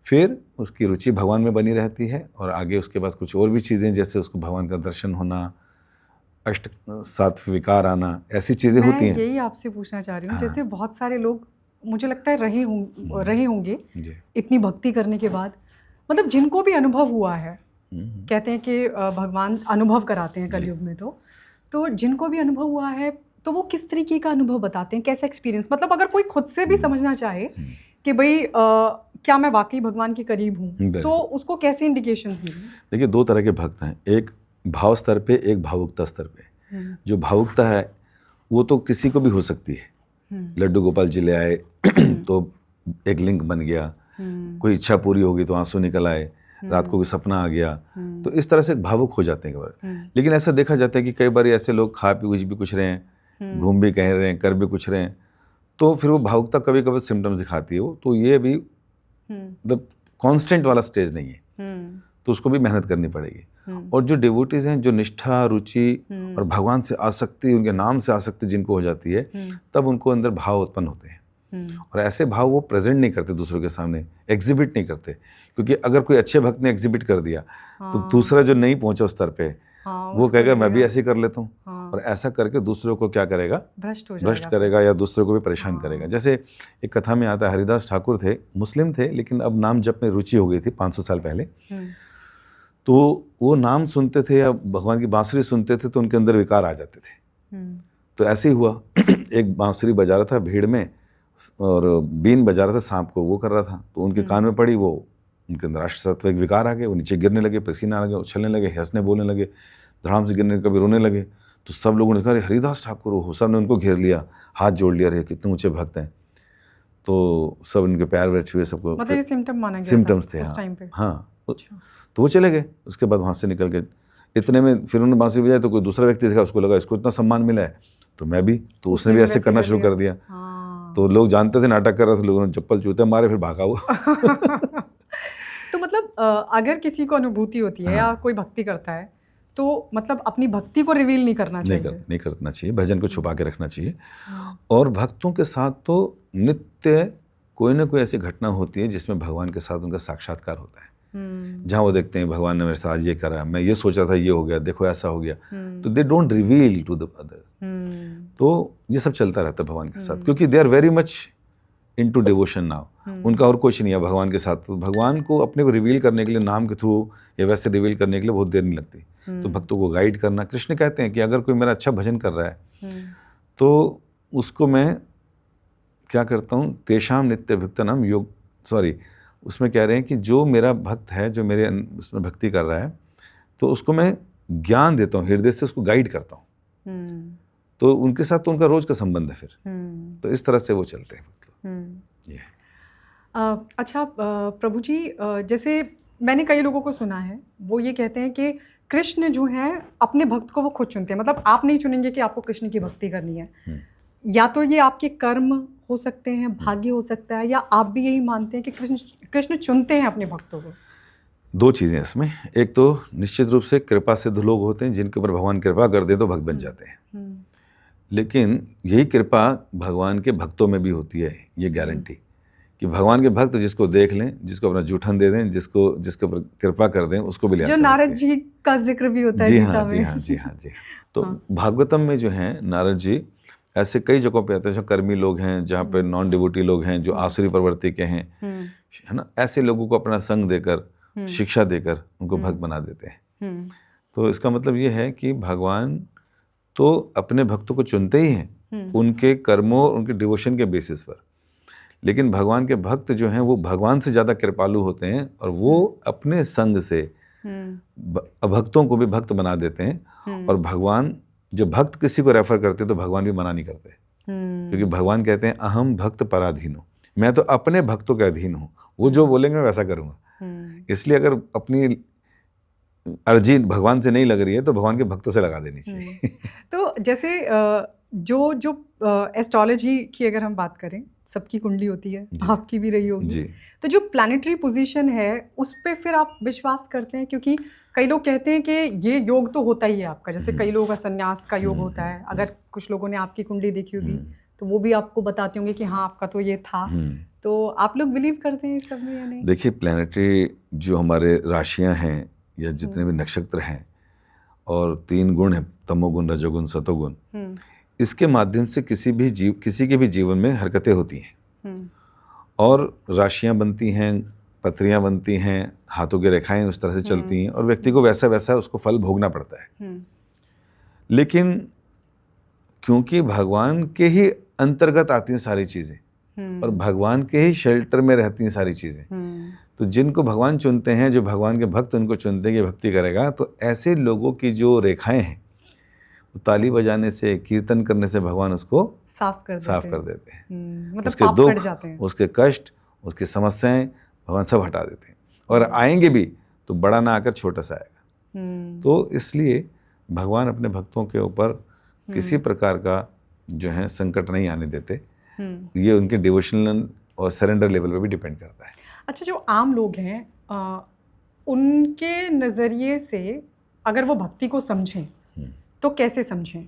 फिर उसकी रुचि भगवान में बनी रहती है, और आगे उसके बाद कुछ और भी चीज़ें, जैसे उसको भगवान का दर्शन होना, अष्ट सात विकार आना, ऐसी चीज़ें होती हैं। यही आपसे पूछना चाह रही हूँ। जैसे बहुत सारे लोग मुझे लगता है रहे होंगे इतनी भक्ति करने के बाद, मतलब जिनको भी अनुभव हुआ है, कहते हैं कि भगवान अनुभव कराते हैं कलयुग में, तो जिनको भी अनुभव हुआ है तो वो किस तरीके का अनुभव बताते हैं, कैसा एक्सपीरियंस, मतलब अगर कोई खुद से भी समझना चाहे कि भाई क्या मैं वाकई भगवान के करीब हूँ, तो उसको कैसे इंडिकेशंस मिलें? देखिए, 2 तरह के भक्त हैं, एक भाव स्तर पे, एक भावुकता स्तर पे। जो भावुकता है वो तो किसी को भी हो सकती है। लड्डू गोपाल जी ले आए तो एक लिंक बन गया, कोई इच्छा पूरी होगी तो आंसू निकल आए, रात को कोई सपना आ गया, तो इस तरह से भावुक हो जाते हैं कई बार। लेकिन ऐसा देखा जाता है कि कई बार ऐसे लोग खा पी भी कुछ रहे हैं, घूम भी कह रहे हैं, कर भी कुछ रहे हैं, तो फिर वो भावुकता कभी कभी सिम्टम्स दिखाती है। वो तो ये भी मतलब कॉन्स्टेंट वाला स्टेज नहीं है, तो उसको भी मेहनत करनी पड़ेगी। और जो डिवोटीज हैं, जो निष्ठा, रुचि और भगवान से आसक्ति, उनके नाम से आसक्ति जिनको हो जाती है, तब उनको अंदर भाव उत्पन्न होते हैं। और ऐसे भाव वो प्रेजेंट नहीं करते दूसरों के सामने, एग्जिबिट नहीं करते, क्योंकि अगर कोई अच्छे भक्त ने एग्जिबिट कर दिया तो दूसरा जो नहीं पहुंचा उस स्तर पे, वो कहेगा मैं भी ऐसे कर लेता हूँ, और ऐसा करके दूसरों को क्या करेगा, भ्रष्ट करेगा या दूसरों को भी परेशान करेगा। जैसे एक कथा में आता है, हरिदास ठाकुर थे, मुस्लिम थे, लेकिन अब नाम जप में रुचि हो गई थी 500 साल पहले। तो वो नाम सुनते थे या भगवान की बांसुरी सुनते थे तो उनके अंदर विकार आ जाते थे। तो ऐसे ही हुआ, एक बांसुरी बजा रहा था भीड़ में और बीन बजा रहा था, सांप को वो कर रहा था, तो उनके कान में पड़ी, वो उनके अंदर राष्ट्रसत्व विकार आ गए, वो नीचे गिरने लगे, पसीना आ गया, उछलने लगे, हंसने बोलने लगे, धड़ाम से गिरने, कभी रोने लगे। तो सब लोगों ने कहा अरे हरिदास ठाकुर हो, सब ने उनको घेर लिया, हाथ जोड़ लिया, अरे कितने ऊंचे भक्त हैं। तो सब उनके पैर वैर छुए, सबको मतलब ये सिम्टम माना गया सिम्टम्स थे उस टाइम पे। हाँ। तो वो चले गए, उसके बाद वहाँ से निकल गए। इतने में फिर उन्होंने बांसुरी बजाई तो कोई दूसरा व्यक्ति देखा, उसको लगा इसको इतना सम्मान मिला है तो मैं भी, तो उसने भी ऐसे करना शुरू कर दिया। तो लोग जानते थे नाटक कर रहे थे, लोगों ने चप्पल जूते मारे, फिर भागा वो। तो मतलब अगर किसी को अनुभूति होती है या कोई भक्ति करता है तो मतलब अपनी भक्ति को रिवील नहीं करना चाहिए। नहीं करना चाहिए, भजन को छुपा के रखना चाहिए। और भक्तों के साथ तो नित्य कोई ना कोई ऐसी घटना होती है जिसमें भगवान के साथ उनका साक्षात्कार होता है, जहाँ वो देखते हैं भगवान ने मेरे साथ ये करा, मैं ये सोच रहा था ये हो गया, देखो ऐसा हो गया। तो they don't reveal to the others. तो ये सब चलता रहता है भगवान के साथ, क्योंकि they are very much into devotion now. उनका और कुछ नहीं है भगवान के साथ। तो भगवान को अपने को रिवील करने के लिए नाम के थ्रू या वैसे रिवील करने के लिए बहुत देर नहीं लगती। तो भक्तों को गाइड करना, कृष्ण कहते हैं कि अगर कोई मेरा अच्छा भजन कर रहा है तो उसको मैं क्या करता हूँ, तेषाम नित्य भक्तनम योग, उसमें कह रहे हैं कि जो मेरा भक्त है, जो मेरे उसमें भक्ति कर रहा है, तो उसको मैं ज्ञान देता हूँ, हृदय से उसको गाइड करता हूँ। तो उनके साथ तो उनका रोज का संबंध है फिर। तो इस तरह से वो चलते हैं। ये अच्छा प्रभु जी, जैसे मैंने कई लोगों को सुना है, वो ये कहते हैं कि कृष्ण जो है अपने भक्त को वो खुद चुनते हैं। मतलब आप नहीं चुनेंगे कि आपको कृष्ण की भक्ति करनी है। या तो ये आपके कर्म हो सकते हैं, भाग्य हो सकता है, या आप भी यही मानते हैं कि कृष्ण चुनते हैं अपने भक्तों को। दो चीज़ें इसमें, एक तो निश्चित रूप से कृपा सिद्ध लोग होते हैं जिनके ऊपर भगवान कृपा कर दे तो भक्त बन जाते हैं। लेकिन यही कृपा भगवान के भक्तों में भी होती है, ये गारंटी कि भगवान के भक्त जिसको देख लें, जिसको अपना जूठन दे दें, जिसके ऊपर कृपा कर दें, उसको भी ले आते हैं। जो नारद जी का जिक्र भी होता है गीता में। जी हाँ। तो भागवतम में जो है नारद जी ऐसे कई जगहों पे आते हैं, जो कर्मी लोग हैं, जहाँ पे नॉन डिवोटी लोग हैं, जो आसुरी प्रवृत्ति के हैं, है ना, ऐसे लोगों को अपना संग देकर, शिक्षा देकर उनको भक्त बना देते हैं। तो इसका मतलब ये है कि भगवान तो अपने भक्तों को चुनते ही हैं उनके कर्मों, उनके डिवोशन के बेसिस पर। लेकिन भगवान के भक्त जो हैं वो भगवान से ज़्यादा कृपालु होते हैं और वो अपने संग से अभक्तों को भी भक्त बना देते हैं। और भगवान, जो भक्त किसी को रेफर करते तो भगवान भी मना नहीं करते, क्योंकि भगवान कहते हैं अहम भक्त पराधीन हूँ, मैं तो अपने भक्तों के अधीन हूँ, वो जो बोलेंगे वैसा करूँगा। इसलिए अगर अपनी अर्जी भगवान से नहीं लग रही है तो भगवान के भक्तों से लगा देनी चाहिए। तो जैसे जो एस्ट्रोलॉजी की अगर हम बात करें, सबकी कुंडली होती है, आपकी भी रही होगी, तो जो प्लैनेटरी पोजीशन है उस पे फिर आप विश्वास करते हैं? क्योंकि कई लोग कहते हैं कि ये योग तो होता ही है आपका, जैसे कई लोगों का संन्यास का योग होता है। अगर कुछ लोगों ने आपकी कुंडली देखी होगी तो वो भी आपको बताते होंगे कि हाँ आपका तो ये था। तो आप लोग बिलीव करते हैं इस सब में या नहीं? देखिए, प्लैनेटरी जो हमारे राशियाँ हैं या जितने भी नक्षत्र हैं और 3 गुण हैं, तमोगुण, रजोगुण, सतोगुण, इसके माध्यम से किसी के भी जीवन में हरकतें होती हैं और राशियां बनती हैं, पत्रियां बनती हैं, हाथों की रेखाएं उस तरह से चलती हैं और व्यक्ति को वैसा वैसा उसको फल भोगना पड़ता है। लेकिन क्योंकि भगवान के ही अंतर्गत आती हैं सारी चीज़ें और भगवान के ही शेल्टर में रहती हैं सारी चीज़ें, तो जिनको भगवान चुनते हैं, जो भगवान के भक्त उनको चुनते हैं कि भक्ति करेगा, तो ऐसे लोगों की जो रेखाएं हैं ताली बजाने से, कीर्तन करने से भगवान उसको साफ कर देते हैं। मतलब उसके पाप दुख, कट जाते हैं, उसके कष्ट, उसकी समस्याएं भगवान सब हटा देते हैं और आएंगे भी तो बड़ा ना आकर छोटा सा आएगा। तो इसलिए भगवान अपने भक्तों के ऊपर किसी प्रकार का जो है संकट नहीं आने देते। ये उनके डिवोशनल और सरेंडर लेवल पे भी डिपेंड करता है। अच्छा, जो आम लोग हैं उनके नज़रिए से अगर वो भक्ति को समझें तो कैसे समझें?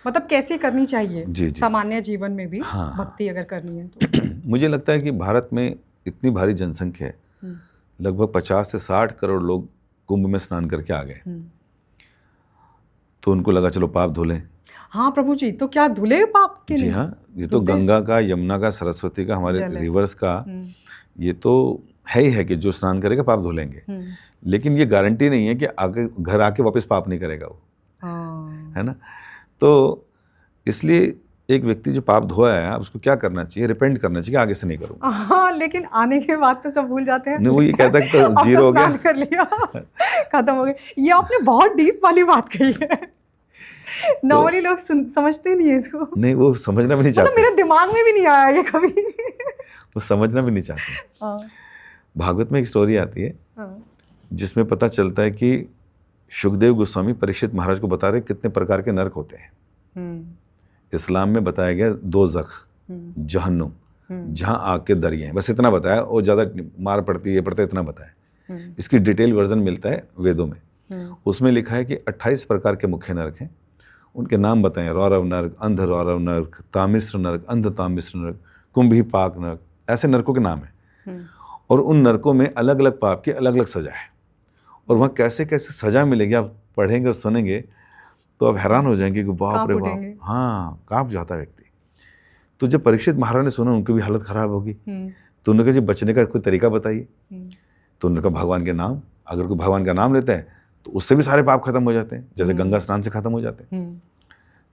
मतलब कैसे करनी चाहिए सामान्य जीवन में भी? हाँ, भक्ति अगर करनी है तो मुझे लगता है कि भारत में इतनी भारी जनसंख्या है, लगभग 50 से 60 करोड़ लोग कुंभ में स्नान करके आ गए। तो उनको लगा चलो पाप धुलें। हाँ प्रभु जी, तो क्या धुले पाप के जी नहीं? हाँ, ये तो धुलते हैं? गंगा का, यमुना का, सरस्वती का, हमारे जल है। रिवर्स का, ये तो है ही है कि जो स्नान करेगा पाप धुलेंगे। लेकिन ये गारंटी नहीं है कि आगे घर आके वापस पाप नहीं करेगा वो, हाँ। है ना। तो इसलिए एक व्यक्ति जो पाप धोया है, उसको क्या करना चाहिए? रिपेंट करना चाहिए कि आगे से नहीं करूँगा। हाँ, लेकिन आने के बाद तो सब भूल जाते हैं। नहीं, वो ये कहता है कि तो अब जीरो हो गया। स्नान कर लिया, खत्म हो गया। ये आपने बहुत डीप वाली बात कही है। नॉर्मली लोग समझते नहीं है इसको। नहीं, वो समझना भी नहीं मतलब चाहते, मेरे दिमाग में भी नहीं आया ये कभी। वो समझना भी नहीं चाहते। हाँ, भागवत में एक स्टोरी आती है हाँ, जिसमें पता चलता है कि शुकदेव गोस्वामी परीक्षित महाराज को बता रहे कितने प्रकार के नरक होते हैं। इस्लाम में बताया गया दोज़ख, जहन्नुम, जहाँ आग के दरिये हैं, बस इतना बताया, और ज़्यादा मार पड़ती है, ये पड़ता है, इतना बताया। इसकी डिटेल वर्जन मिलता है वेदों में। उसमें लिखा है कि 28 प्रकार के मुख्य नरक हैं, उनके नाम बताएं। रौरव नरक, अंध रौरव नरक, तामिश्र नरक, अंध तामिश्र नरक, कुंभी पाक नरक, ऐसे नरकों के नाम हैं। और उन नरकों में अलग अलग पाप की अलग अलग सजा है, और वहाँ कैसे कैसे सजा मिलेगी आप पढ़ेंगे और सुनेंगे तो आप हैरान हो जाएंगे कि बाप रे बाप, हाँ, काँप जाता व्यक्ति। तो जब परीक्षित महाराज ने सुना, उनकी भी हालत खराब होगी। तो उन्होंने कहा जी बचने का कोई तरीका बताइए। तो उन्होंने कहा भगवान के नाम, अगर कोई भगवान का नाम लेता है तो उससे भी सारे पाप खत्म हो जाते हैं, जैसे गंगा स्नान से खत्म हो जाते हैं।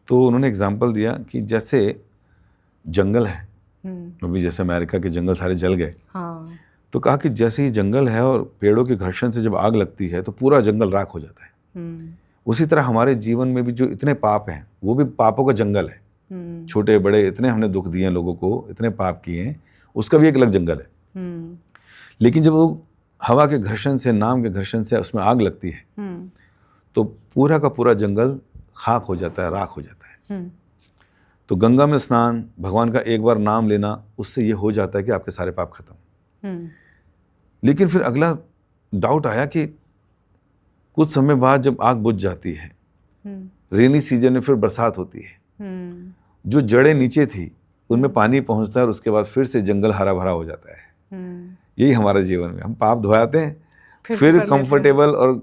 तो उन्होंने एग्जाम्पल दिया कि जैसे जंगल है, अभी जैसे अमेरिका के जंगल सारे जल गए, तो कहा कि जैसे ही जंगल है और पेड़ों के घर्षण से जब आग लगती है तो पूरा जंगल राख हो जाता है। उसी तरह हमारे जीवन में भी जो इतने पाप हैं, वो भी पापों का जंगल है। छोटे बड़े इतने हमने दुख दिए हैं लोगों को, इतने पाप किए हैं, उसका भी एक अलग जंगल है। लेकिन जब वो हवा के घर्षण से, नाम के घर्षण से उसमें आग लगती है, तो पूरा का पूरा जंगल खाक हो जाता है, राख हो जाता है। तो गंगा में स्नान, भगवान का एक बार नाम लेना, उससे ये हो जाता है कि आपके सारे पाप खत्म। लेकिन फिर अगला डाउट आया कि कुछ समय बाद जब आग बुझ जाती है, रेनी सीजन में फिर बरसात होती है, जो जड़ें नीचे थी उनमें पानी पहुंचता है, और उसके बाद फिर से जंगल हरा भरा हो जाता है। यही हमारे जीवन में, हम पाप धोयाते हैं, फिर कंफर्टेबल और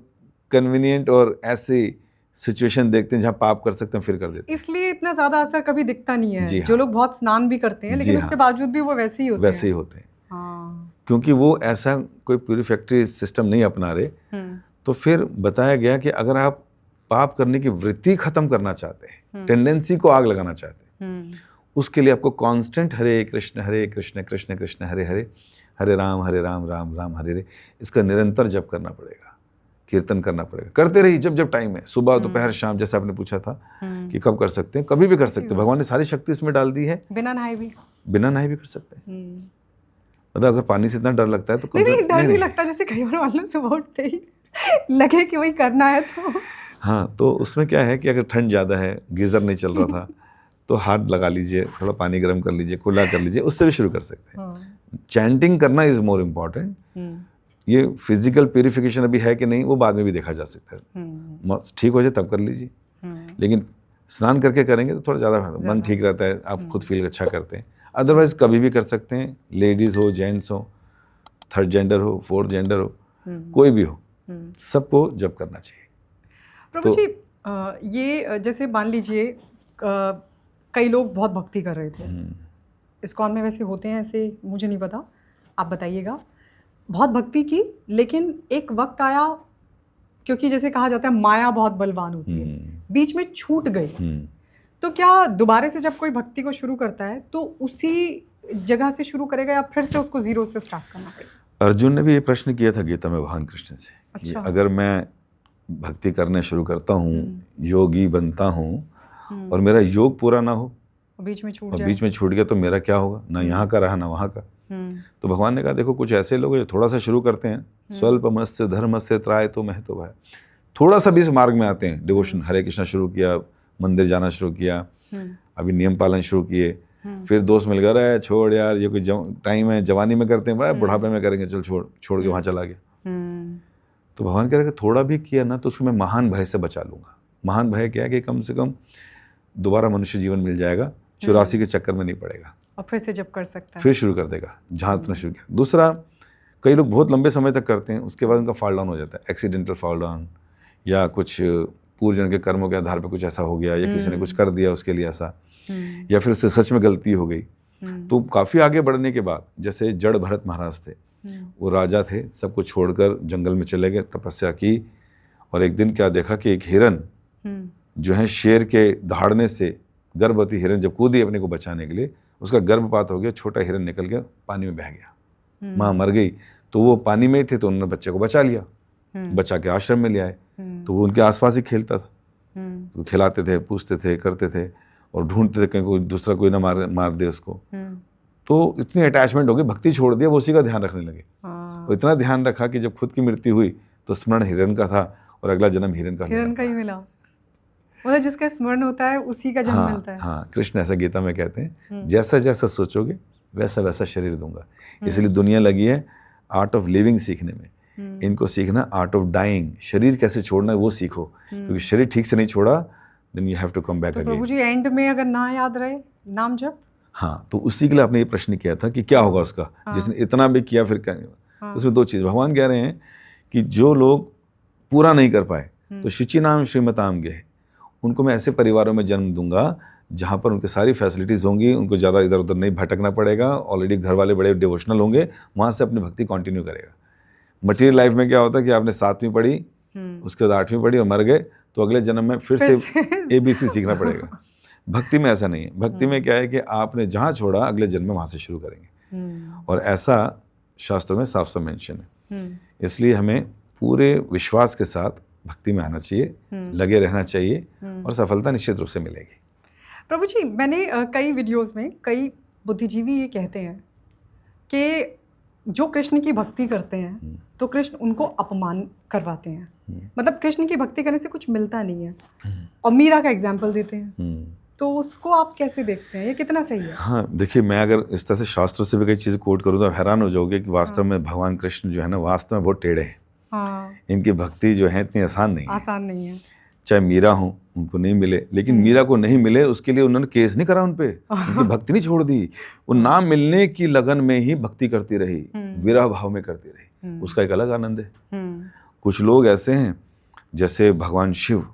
कन्वीनियंट और ऐसी सिचुएशन देखते हैं जहाँ पाप कर सकते हैं, फिर कर देते हैं। इसलिए इतना ज्यादा असर कभी दिखता नहीं है। हाँ। जो लोग बहुत स्नान भी करते हैं, लेकिन उसके बावजूद भी वो वैसे ही होते हैं। हाँ। क्योंकि वो ऐसा कोई प्यूरिफैक्टरी सिस्टम नहीं अपना रहे। तो फिर बताया गया कि अगर आप पाप करने की वृत्ति खत्म करना चाहते हैं, टेंडेंसी को आग लगाना चाहते हैं, उसके लिए आपको कांस्टेंट हरे कृष्ण कृष्ण कृष्ण हरे हरे, हरे राम राम राम हरे हरे, इसका निरंतर जप करना पड़ेगा, कीर्तन करना पड़ेगा। करते रहिए जब जब टाइम है, सुबह दोपहर शाम, जैसे आपने पूछा था कि कब कर सकते हैं, कभी भी कर सकते हैं। भगवान ने सारी शक्ति इसमें डाल दी है, बिना नहाए भी कर सकते हैं। मतलब अगर पानी से इतना डर लगता है तो नहीं, डर नहीं लगता। जैसे कई बार मालूम सुबह उठते ही लगे कि वही करना है तो हाँ, तो उसमें क्या है कि अगर ठंड ज़्यादा है, गीज़र नहीं चल रहा था, तो हाथ लगा लीजिए, थोड़ा पानी गर्म कर लीजिए, कुल्ला कर लीजिए, उससे भी शुरू कर सकते हैं। चैंटिंग करना इज़ मोर इम्पॉर्टेंट। ये फिजिकल प्यूरिफिकेशन अभी है कि नहीं, वो बाद में भी देखा जा सकता है। ठीक हो जाए तब कर लीजिए, लेकिन स्नान करके करेंगे तो थोड़ा ज़्यादा मन ठीक रहता है, आप खुद फील अच्छा करते हैं। अदरवाइज कभी भी कर सकते हैं, लेडीज़ हो, जेंट्स हो, थर्ड जेंडर हो, फोर्थ जेंडर हो, कोई भी हो, सबको जब करना चाहिए। प्रभु जी, ये जैसे मान लीजिए कई लोग बहुत भक्ति कर रहे थे, इस्कॉन में वैसे होते हैं ऐसे, मुझे नहीं पता, आप बताइएगा, बहुत भक्ति की, लेकिन एक वक्त आया, क्योंकि जैसे कहा जाता है माया बहुत बलवान होती है, बीच में छूट गई। तो क्या दोबारा से जब कोई भक्ति को शुरू करता है तो उसी जगह से शुरू करेगा या फिर से उसको जीरो से स्टार्ट करना पड़ेगा? अर्जुन ने भी ये प्रश्न किया था गीता में भगवान कृष्ण से। अच्छा। कि अगर मैं भक्ति करने शुरू करता हूँ, योगी बनता हूँ, और मेरा योग पूरा ना हो, बीच में छूट गया तो मेरा क्या होगा? ना यहाँ का रहा ना वहाँ का। तो भगवान ने कहा देखो, कुछ ऐसे लोग जो थोड़ा सा शुरू करते हैं, स्वल्पमस्य धर्मस्य त्रायतो महतो भय, थोड़ा सा भी इस मार्ग में आते हैं, डिवोशन, हरे कृष्णा शुरू किया, मंदिर जाना शुरू किया, अभी नियम पालन शुरू किए, फिर दोस्त मिल गया, छोड़ यार ये कोई टाइम है, जवानी में करते हैं, बुढ़ापे में करेंगे, चल छोड़ के वहाँ चला गया। तो भगवान कह रहे कि थोड़ा भी किया ना तो उसको मैं महान भय से बचा लूंगा। महान भय क्या है कि कम से कम दोबारा मनुष्य जीवन मिल जाएगा, 84 के चक्कर में नहीं पड़ेगा, और फिर से जब कर सकता है फिर शुरू कर देगा जहाँ तुमने शुरू किया। दूसरा, कई लोग बहुत लंबे समय तक करते हैं, उसके बाद उनका फॉल डाउन हो जाता है, एक्सीडेंटल फॉल डाउन, या कुछ पूर्वजन्म के कर्मों के आधार पर कुछ ऐसा हो गया, या किसी ने कुछ कर दिया उसके लिए ऐसा, या फिर उससे सच में गलती हो गई। तो काफ़ी आगे बढ़ने के बाद, जैसे जड़ भरत महाराज थे, वो राजा थे, सब कुछ छोड़कर जंगल में चले गए, तपस्या की, और एक दिन क्या देखा कि एक हिरन जो है शेर के दहाड़ने से, गर्भवती हिरन जब कूदी अपने को बचाने के लिए, उसका गर्भपात हो गया, छोटा हिरन निकल गया, पानी में बह गया, माँ मर गई। तो वो पानी में ही थे, तो उन्होंने बच्चे को बचा लिया, बचा के आश्रम में ले आए। तो वो उनके आसपास ही खेलता था, तो खिलाते थे, पूछते थे, करते थे, और ढूंढते थे कहीं कोई दूसरा कोई ना मार दे उसको। तो इतनी अटैचमेंट हो गई, भक्ति छोड़ दिया, वो उसी का ध्यान रखने लगे। तो इतना ध्यान रखा कि जब खुद की मृत्यु हुई तो स्मरण हिरन का था, और अगला जन्म हिरन का ही मिला। मतलब जिसका स्मरण होता है उसी का जन्म मिलता है। हाँ, कृष्ण ऐसा गीता में कहते हैं, जैसा जैसा सोचोगे वैसा वैसा शरीर दूंगा। इसलिए दुनिया लगी है आर्ट ऑफ लिविंग सीखने में, इनको सीखना आर्ट ऑफ डाइंग, शरीर कैसे छोड़ना है वो सीखो, क्योंकि शरीर ठीक से नहीं छोड़ा, then you have to come back again. प्रभु जी एंड में अगर ना याद रहे नाम जप, हाँ, तो उसी के लिए आपने ये प्रश्न किया था कि क्या होगा उसका, जिसने इतना भी किया फिर क्या नहीं होगा। तो उसमें दो चीज़ भगवान कह रहे हैं कि जो लोग पूरा नहीं कर पाए, तो शुचि नाम श्रीमताम गे, उनको मैं ऐसे परिवारों में जन्म दूंगा जहाँ पर उनकी सारी फैसिलिटीज़ होंगी, उनको ज़्यादा इधर उधर नहीं भटकना पड़ेगा, ऑलरेडी घर वाले बड़े डिवोशनल होंगे, वहाँ से अपनी भक्ति कंटिन्यू करेगा। मटीरियल लाइफ में क्या होता है कि आपने 7वीं पढ़ी, उसके बाद 8वीं पढ़ी और मर गए, तो अगले जन्म में फिर से ABC सीखना पड़ेगा। भक्ति में ऐसा नहीं है। भक्ति में क्या है कि आपने जहाँ छोड़ा अगले जन्म में वहाँ से शुरू करेंगे, और ऐसा शास्त्रों में साफ साफ मेंशन है। इसलिए हमें पूरे विश्वास के साथ भक्ति में आना चाहिए, लगे रहना चाहिए, और सफलता निश्चित रूप से मिलेगी। प्रभु जी, मैंने कई वीडियोस में कई बुद्धिजीवी ये कहते हैं कि जो कृष्ण की भक्ति करते हैं तो कृष्ण उनको अपमान करवाते हैं, मतलब कृष्ण की भक्ति करने से कुछ मिलता नहीं है, और मीरा का एग्जाम्पल देते हैं। तो उसको आप कैसे देखते हैं, ये कितना सही है? हाँ, देखिए, मैं अगर इस तरह से शास्त्र से भी कई चीज़ें कोट करूँ तो आप हैरान हो जाओगे कि वास्तव में भगवान कृष्ण जो है ना, वास्तव में बहुत टेढ़े हैं। इनकी भक्ति जो है इतनी आसान नहीं है। चाहे मीरा हो, उनको नहीं मिले, लेकिन मीरा को नहीं मिले उसके लिए उन्होंने केस नहीं करा उन पे, उनकी भक्ति नहीं छोड़ दी, वो नाम मिलने की लगन में ही भक्ति करती रही, विरह भाव में करती रही, उसका एक अलग आनंद है। कुछ लोग ऐसे हैं, जैसे भगवान शिव,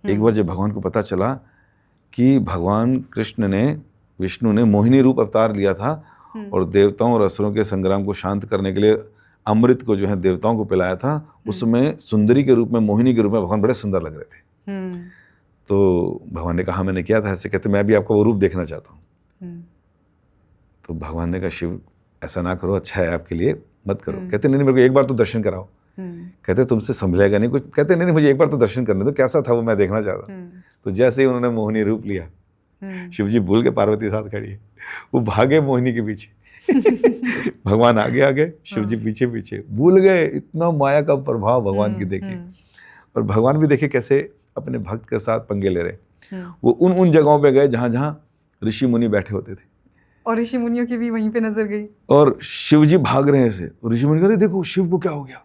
एक बार जब भगवान को पता चला कि भगवान कृष्ण ने, विष्णु ने मोहिनी रूप अवतार लिया था, और देवताओं और असुरों के संग्राम को शांत करने के लिए अमृत को जो है देवताओं को पिलाया था, उसमें सुंदरी के रूप में, मोहिनी के रूप में भगवान बड़े सुंदर लग रहे थे। तो भगवान ने कहा मैंने किया था ऐसे, कहते मैं भी आपका वो रूप देखना चाहता हूँ। तो भगवान ने कहा शिव ऐसा ना करो, अच्छा है आपके लिए, मत करो। कहते नहीं, मेरे को एक बार तो दर्शन कराओ। कहते तुमसे संभलेगा नहीं कुछ। कहते नहीं, मुझे एक बार तो दर्शन करने दो, कैसा था वो मैं देखना चाहता हूँ। तो जैसे ही उन्होंने मोहिनी रूप लिया, शिव जी भूल के पार्वती साथ खड़ी है, वो भागे मोहिनी के पीछे, भगवान आगे आगे, शिव जी पीछे पीछे, भूल गए। इतना माया का प्रभाव भगवान की देखिए। और भगवान भी देखे कैसे अपने भक्त के साथ पंगे ले रहे। वो उन जगहों पे गए जहाँ जहाँ ऋषि मुनि बैठे होते थे, और ऋषि मुनियों की भी वहीं पे नजर गई, और शिव जी भाग रहे हैं ऐसे, और ऋषि मुनि कह रहे देखो शिव को क्या हो गया।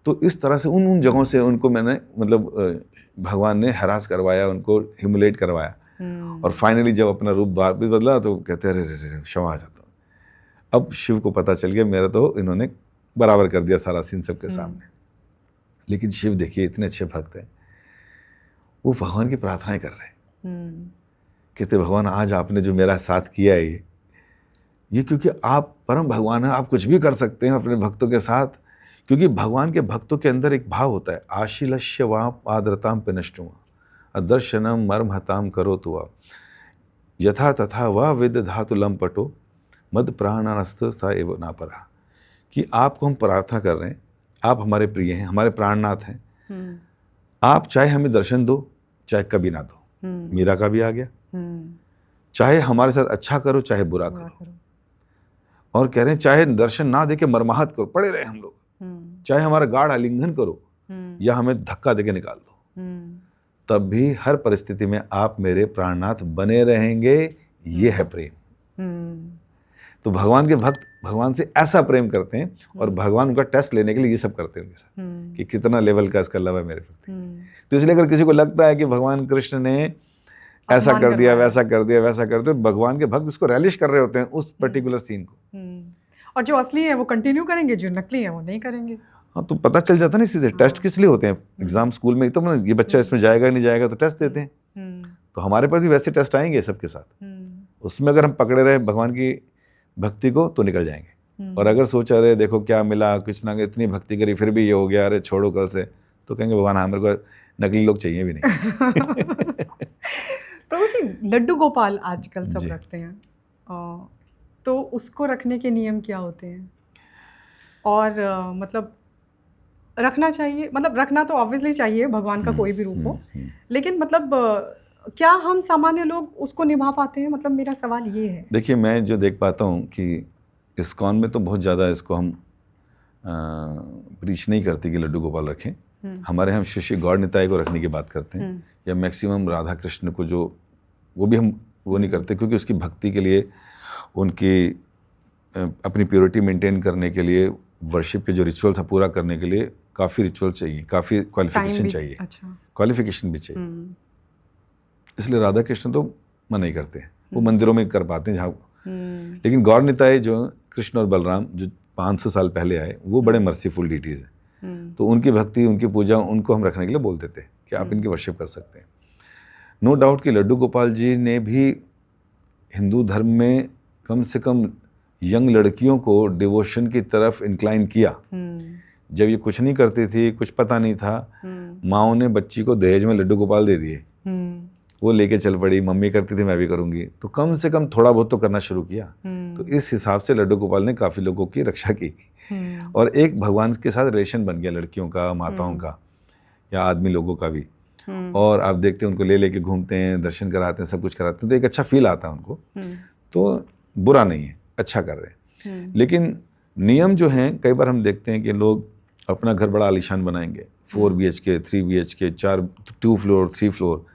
तो इस तरह से उन जगहों से उनको मैंने, मतलब भगवान ने हरास करवाया, उनको ह्यूमिलेट करवाया, और फाइनली जब अपना रूप भी बदला तो कहते अरे रे क्षमा चाहता हूँ। अब शिव को पता चल गया मेरा तो इन्होंने बराबर कर दिया सारा सीन सबके सामने। लेकिन शिव देखिए इतने अच्छे भक्त हैं, वो भगवान की प्रार्थनाएं कर रहे हैं, कहते भगवान आज आपने जो मेरा साथ किया है ये क्योंकि आप परम भगवान हैं, आप कुछ भी कर सकते हैं अपने भक्तों के साथ। क्योंकि भगवान के भक्तों के अंदर एक भाव होता है, आशीलस्य वाप आदरताम पे नष्टुआ अदर्शनम मर्म हताम करो तुआ यथा तथा वह विद धातु लंपटो मद प्राणानस्त सा एव नापरा। कि आपको हम प्रार्थना कर रहे हैं, आप हमारे प्रिय हैं, हमारे प्राणनाथ हैं, आप चाहे हमें दर्शन दो चाहे कभी ना दो। मीरा का भी आ गया, चाहे हमारे साथ अच्छा करो चाहे बुरा करो, और कह रहे हैं चाहे दर्शन ना दे के मरमाहत करो, पड़े रहे हम लोग, चाहे हमारा गाढ़ आलिंगन करो या हमें धक्का देके निकाल दो, तब भी हर परिस्थिति में आप मेरे प्राणनाथ बने रहेंगे। ये है प्रेम। तो भगवान के भक्त भगवान से ऐसा प्रेम करते हैं, और भगवान उनका टेस्ट लेने के लिए ये सब करते हैं उनके साथ कि कितना लेवल का इसका लव है मेरे प्रति। तो इसलिए अगर किसी को लगता है कि भगवान कृष्ण ने ऐसा कर दिया, वैसा कर दिया, वैसा कर दिया, भगवान के भक्त उसको रैलिश कर रहे होते हैं उस पर्टिकुलर सीन को। और जो असली है वो कंटिन्यू करेंगे, जो नकली है वो नहीं करेंगे। हाँ, तो पता चल जाता ना इसी से। टेस्ट किस लिए होते हैं एग्जाम स्कूल में, तो ये बच्चा इसमें जाएगा नहीं जाएगा, तो टेस्ट देते हैं। तो हमारे पास भी वैसे टेस्ट आएंगे सबके साथ। उसमें अगर हम पकड़े रहे भगवान की भक्ति को तो निकल जाएंगे। और अगर सोचा रहे देखो क्या मिला, कुछ ना, इतनी भक्ति करी फिर भी ये हो गया, अरे छोड़ो कल से, तो कहेंगे भगवान हाँ, मेरे को नकली लोग चाहिए भी नहीं। प्रभु जी, लड्डू गोपाल आजकल सब रखते हैं, तो उसको रखने के नियम क्या होते हैं? और मतलब रखना चाहिए, मतलब रखना तो ऑब्वियसली चाहिए, भगवान का कोई भी रूप हो, लेकिन मतलब क्या हम सामान्य लोग उसको निभा पाते हैं? मतलब मेरा सवाल ये है। देखिए, मैं जो देख पाता हूँ कि इस्कॉन में तो बहुत ज़्यादा इसको हम प्रीच नहीं करते कि लड्डू गोपाल रखें। हमारे हम श्री श्री गौर निताई को रखने की बात करते हैं, या मैक्सिमम राधा कृष्ण को, जो वो भी हम वो नहीं करते, क्योंकि उसकी भक्ति के लिए, उनकी अपनी प्योरिटी मेंटेन करने के लिए, वर्शिप के जो रिचुअल्स हैं पूरा करने के लिए काफ़ी रिचुअल चाहिए, काफ़ी क्वालिफिकेशन चाहिए। अच्छा, क्वालिफिकेशन भी चाहिए। इसलिए राधा कृष्ण तो मना ही करते हैं, वो मंदिरों में कर पाते हैं जहाँ। लेकिन गौर निताई जो कृष्ण और बलराम जो 500 साल पहले आए, वो बड़े मर्सीफुल डीटीज़ हैं। तो उनकी भक्ति, उनकी पूजा, उनको हम रखने के लिए बोल देते हैं कि आप इनकी वर्शिप कर सकते हैं। नो डाउट कि लड्डू गोपाल जी ने भी हिंदू धर्म में कम से कम यंग लड़कियों को डिवोशन की तरफ इंक्लाइन किया। जब ये कुछ नहीं करती थी, कुछ पता नहीं था, माओ ने बच्ची को दहेज में लड्डू गोपाल दे दिए, वो लेके चल पड़ी, मम्मी करती थी मैं भी करूंगी, तो कम से कम थोड़ा बहुत तो करना शुरू किया। तो इस हिसाब से लड्डू गोपाल ने काफ़ी लोगों की रक्षा की, और एक भगवान के साथ रिलेशन बन गया लड़कियों का, माताओं का, या आदमी लोगों का भी। और आप देखते हैं उनको ले लेके घूमते हैं, दर्शन कराते हैं, सब कुछ कराते हैं, तो एक अच्छा फील आता है उनको। तो बुरा नहीं है, अच्छा कर रहे हैं। लेकिन नियम जो हैं, कई बार हम देखते हैं कि लोग अपना घर बड़ा आलीशान बनाएंगे, 4 BHK 3 BHK 2 फ्लोर 3 फ्लोर।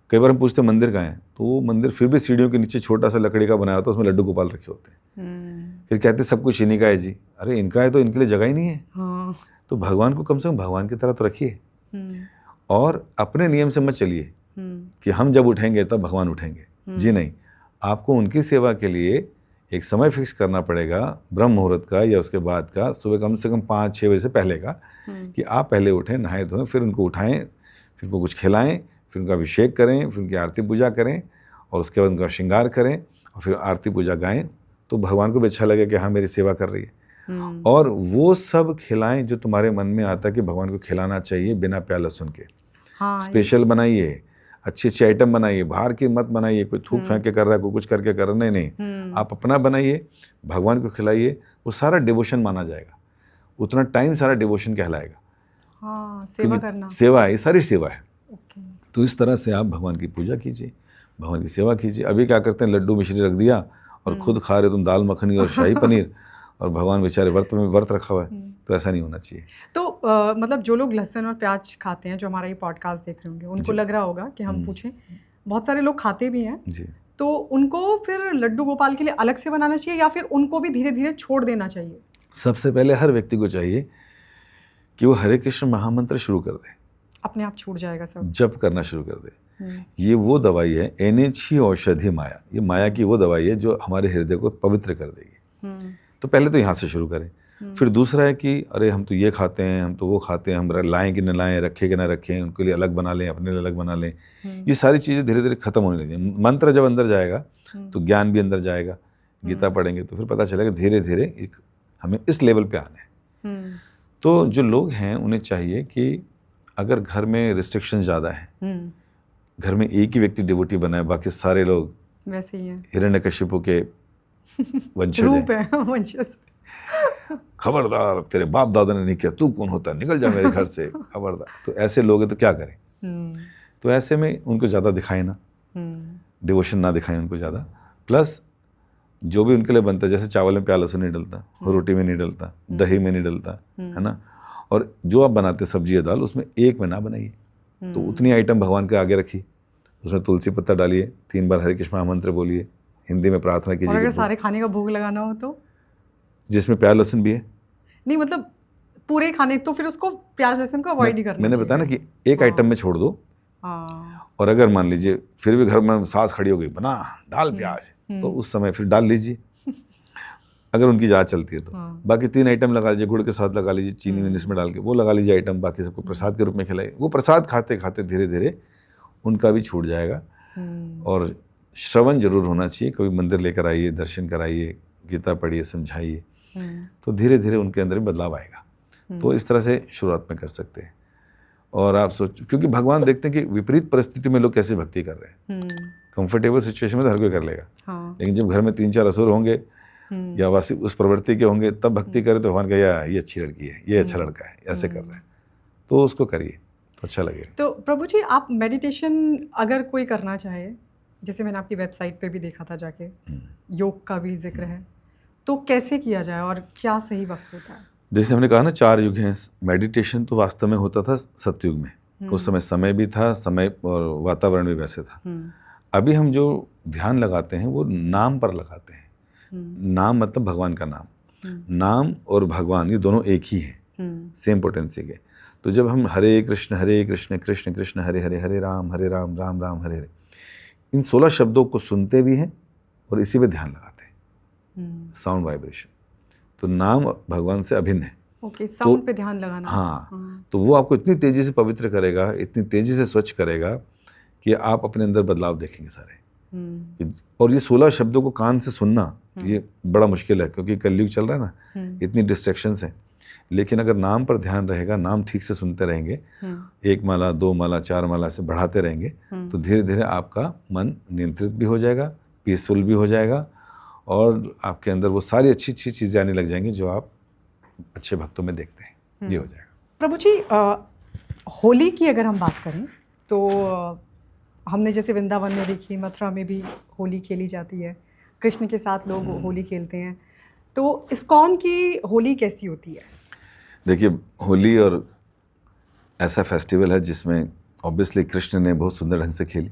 कई बार हम पूछते हैं मंदिर कहाँ है, तो वो मंदिर फिर भी सीढ़ियों के नीचे छोटा सा लकड़ी का बनाया होता है, उसमें लड्डू गोपाल रखे होते हैं। फिर कहते हैं सब कुछ इन्हीं का है जी। अरे इनका है तो इनके लिए जगह ही नहीं है। हाँ। तो भगवान को कम से कम भगवान की तरह तो रखिए, और अपने नियम से मत चलिए कि हम जब उठेंगे तब भगवान उठेंगे। जी नहीं, आपको उनकी सेवा के लिए एक समय फिक्स करना पड़ेगा, ब्रह्म मुहूर्त का या उसके बाद का, सुबह कम से कम 5-6 बजे से पहले का, कि आप पहले उठें, नहाए धोएं, फिर उनको उठाएं, फिर उनको कुछ खिलाएं, फिर उनका अभिषेक करें, फिर उनकी आरती पूजा करें, और उसके बाद उनका श्रृंगार करें, और फिर आरती पूजा गाएं, तो भगवान को भी अच्छा लगे कि हाँ मेरी सेवा कर रही है। और वो सब खिलाएं जो तुम्हारे मन में आता है कि भगवान को खिलाना चाहिए, बिना प्याज लहसुन के। हाँ, स्पेशल बनाइए, अच्छी अच्छी आइटम बनाइए, बाहर की मत बनाइए, कोई थूक फेंक के कर रहा है, कोई कुछ करके कर रहा है, नहीं, आप अपना बनाइए, भगवान को खिलाइए, वो सारा डिवोशन माना जाएगा, उतना टाइम सारा डिवोशन कहलाएगा। हाँ, सेवा करना, सेवा है, ये सारी सेवा है। तो इस तरह से आप भगवान की पूजा कीजिए, भगवान की सेवा कीजिए। अभी क्या करते हैं, लड्डू मिश्री रख दिया और खुद खा रहे तुम दाल मखनी और शाही पनीर, और भगवान बेचारे व्रत में व्रत रखा हुआ है, तो ऐसा नहीं होना चाहिए। तो मतलब जो लोग लहसुन और प्याज खाते हैं, जो हमारा ये पॉडकास्ट देख रहे होंगे, उनको लग रहा होगा कि हम पूछें, बहुत सारे लोग खाते भी हैं जी, तो उनको फिर लड्डू गोपाल के लिए अलग से बनाना चाहिए, या फिर उनको भी धीरे धीरे छोड़ देना चाहिए? सबसे पहले हर व्यक्ति को चाहिए कि वो हरे कृष्ण महामंत्र शुरू कर दे, अपने आप छूट जाएगा सब, जप करना शुरू कर दे। ये वो दवाई है, एनेची औषधि माया, ये माया की वो दवाई है जो हमारे हृदय को पवित्र कर देगी। तो पहले तो यहाँ से शुरू करें। फिर दूसरा है कि अरे हम तो ये खाते हैं, हम तो वो खाते हैं, हम लाएं कि न लाएं, रखें कि न रखें, उनके लिए अलग बना लें, अपने लिए अलग बना लें। ये सारी चीज़ें धीरे धीरे खत्म होने लगी। मंत्र जब अंदर जाएगा तो ज्ञान भी अंदर जाएगा, गीता पढ़ेंगे तो फिर पता चलेगा धीरे धीरे एक हमें इस लेवल पे आना है। तो जो लोग हैं उन्हें चाहिए कि अगर घर में रिस्ट्रिक्शन ज़्यादा है, घर में एक ही व्यक्ति डिवोटी बना है, बाकी सारे लोग वैसे ही हैं, हिरण्यकशिपु के वंशज हैं, खबरदार तेरे बाप दादा ने नहीं किया, तू कौन होता है, निकल जा मेरे घर से, खबरदार। तो ऐसे लोग हैं तो क्या करें? तो ऐसे में उनको ज़्यादा दिखाएं ना, डिवोशन ना दिखाएं उनको ज़्यादा। प्लस जो भी उनके लिए बनता है, जैसे चावल में प्याज लहसुन नहीं डलता, रोटी में नहीं डलता, दही में नहीं डलता, है ना, और जो आप बनाते सब्जी या दाल, उसमें एक में ना बनाइए। तो उतनी आइटम भगवान के आगे रखिए, उसमें तुलसी पत्ता डालिए, 3 बार हरे कृष्ण महामंत्र बोलिए, हिंदी में प्रार्थना कीजिए। और अगर सारे खाने का भोग लगाना हो तो? जिसमें प्याज लहसुन भी है, नहीं मतलब पूरे खाने, तो फिर उसको प्याज लहसुन को अवॉइड ही करना मैंने बताया ना कि एक आइटम में छोड़ दो। और अगर मान लीजिए फिर भी घर में सास खड़ी हो गई, बना दाल प्याज, तो उस समय फिर डाल लीजिए। अगर उनकी ज़्यादा चलती है तो। हाँ। बाकी 3 आइटम लगा लीजिए, गुड़ के साथ लगा लीजिए, चीनी वीनी इसमें डाल के वो लगा लीजिए आइटम, बाकी सबको प्रसाद के रूप में खिलाइए। वो प्रसाद खाते खाते धीरे धीरे उनका भी छूट जाएगा। और श्रवण जरूर होना चाहिए, कभी मंदिर लेकर आइए, दर्शन कराइए, गीता पढ़िए, समझाइए, तो धीरे धीरे उनके अंदर भी बदलाव आएगा। तो इस तरह से शुरुआत में कर सकते हैं। और आप सोच, क्योंकि भगवान देखते हैं कि विपरीत परिस्थिति में लोग कैसे भक्ति कर रहे हैं। कंफर्टेबल सिचुएशन में तो हर कोई कर लेगा, लेकिन जब घर में 3-4 असुर होंगे या वासी उस प्रवृत्ति के होंगे, तब भक्ति करें तो भगवान कहेगा ये अच्छी लड़की है, ये अच्छा लड़का है, ऐसे कर रहा है, तो उसको करिए तो अच्छा लगेगा। तो प्रभु जी, आप मेडिटेशन अगर कोई करना चाहे, जैसे मैंने आपकी वेबसाइट पे भी देखा था जाके, योग का भी जिक्र है, तो कैसे किया जाए और क्या सही वक्त होता है? जैसे हमने कहा ना 4 युग हैं। मेडिटेशन तो वास्तव में होता था सतयुग में, उस समय भी था, समय और वातावरण भी वैसे था। अभी हम जो ध्यान लगाते हैं वो नाम पर लगाते हैं। नाम मतलब भगवान का नाम। नाम और भगवान ये दोनों एक ही हैं, सेम पोटेंसी के। तो जब हम हरे कृष्ण कृष्ण कृष्ण हरे हरे, हरे राम राम राम हरे हरे, इन 16 शब्दों को सुनते भी हैं और इसी पे ध्यान लगाते हैं, साउंड वाइब्रेशन। तो नाम भगवान से अभिन्न है। ओके, साउंड पे ध्यान लगाना। हाँ, तो वो आपको इतनी तेजी से पवित्र करेगा, इतनी तेजी से स्वच्छ करेगा कि आप अपने अंदर बदलाव देखेंगे सारे। और ये 16 शब्दों को कान से सुनना ये बड़ा मुश्किल है, क्योंकि कलयुग चल रहा है ना, इतनी डिस्ट्रैक्शंस हैं। लेकिन अगर नाम पर ध्यान रहेगा, नाम ठीक से सुनते रहेंगे, 1 माला 2 माला 4 माला से बढ़ाते रहेंगे, तो धीरे धीरे आपका मन नियंत्रित भी हो जाएगा, पीसफुल भी हो जाएगा, और आपके अंदर वो सारी अच्छी अच्छी चीज़ें आने लग जाएंगी जो आप अच्छे भक्तों में देखते हैं। ये हो जाएगा। प्रभु जी, होली की अगर हम बात करें तो हमने जैसे वृंदावन में देखी, मथुरा में भी होली खेली जाती है, कृष्ण के साथ लोग होली खेलते हैं। तो इस्कॉन की होली कैसी होती है? देखिए, होली और ऐसा फेस्टिवल है जिसमें ऑब्वियसली कृष्ण ने बहुत सुंदर ढंग से खेली,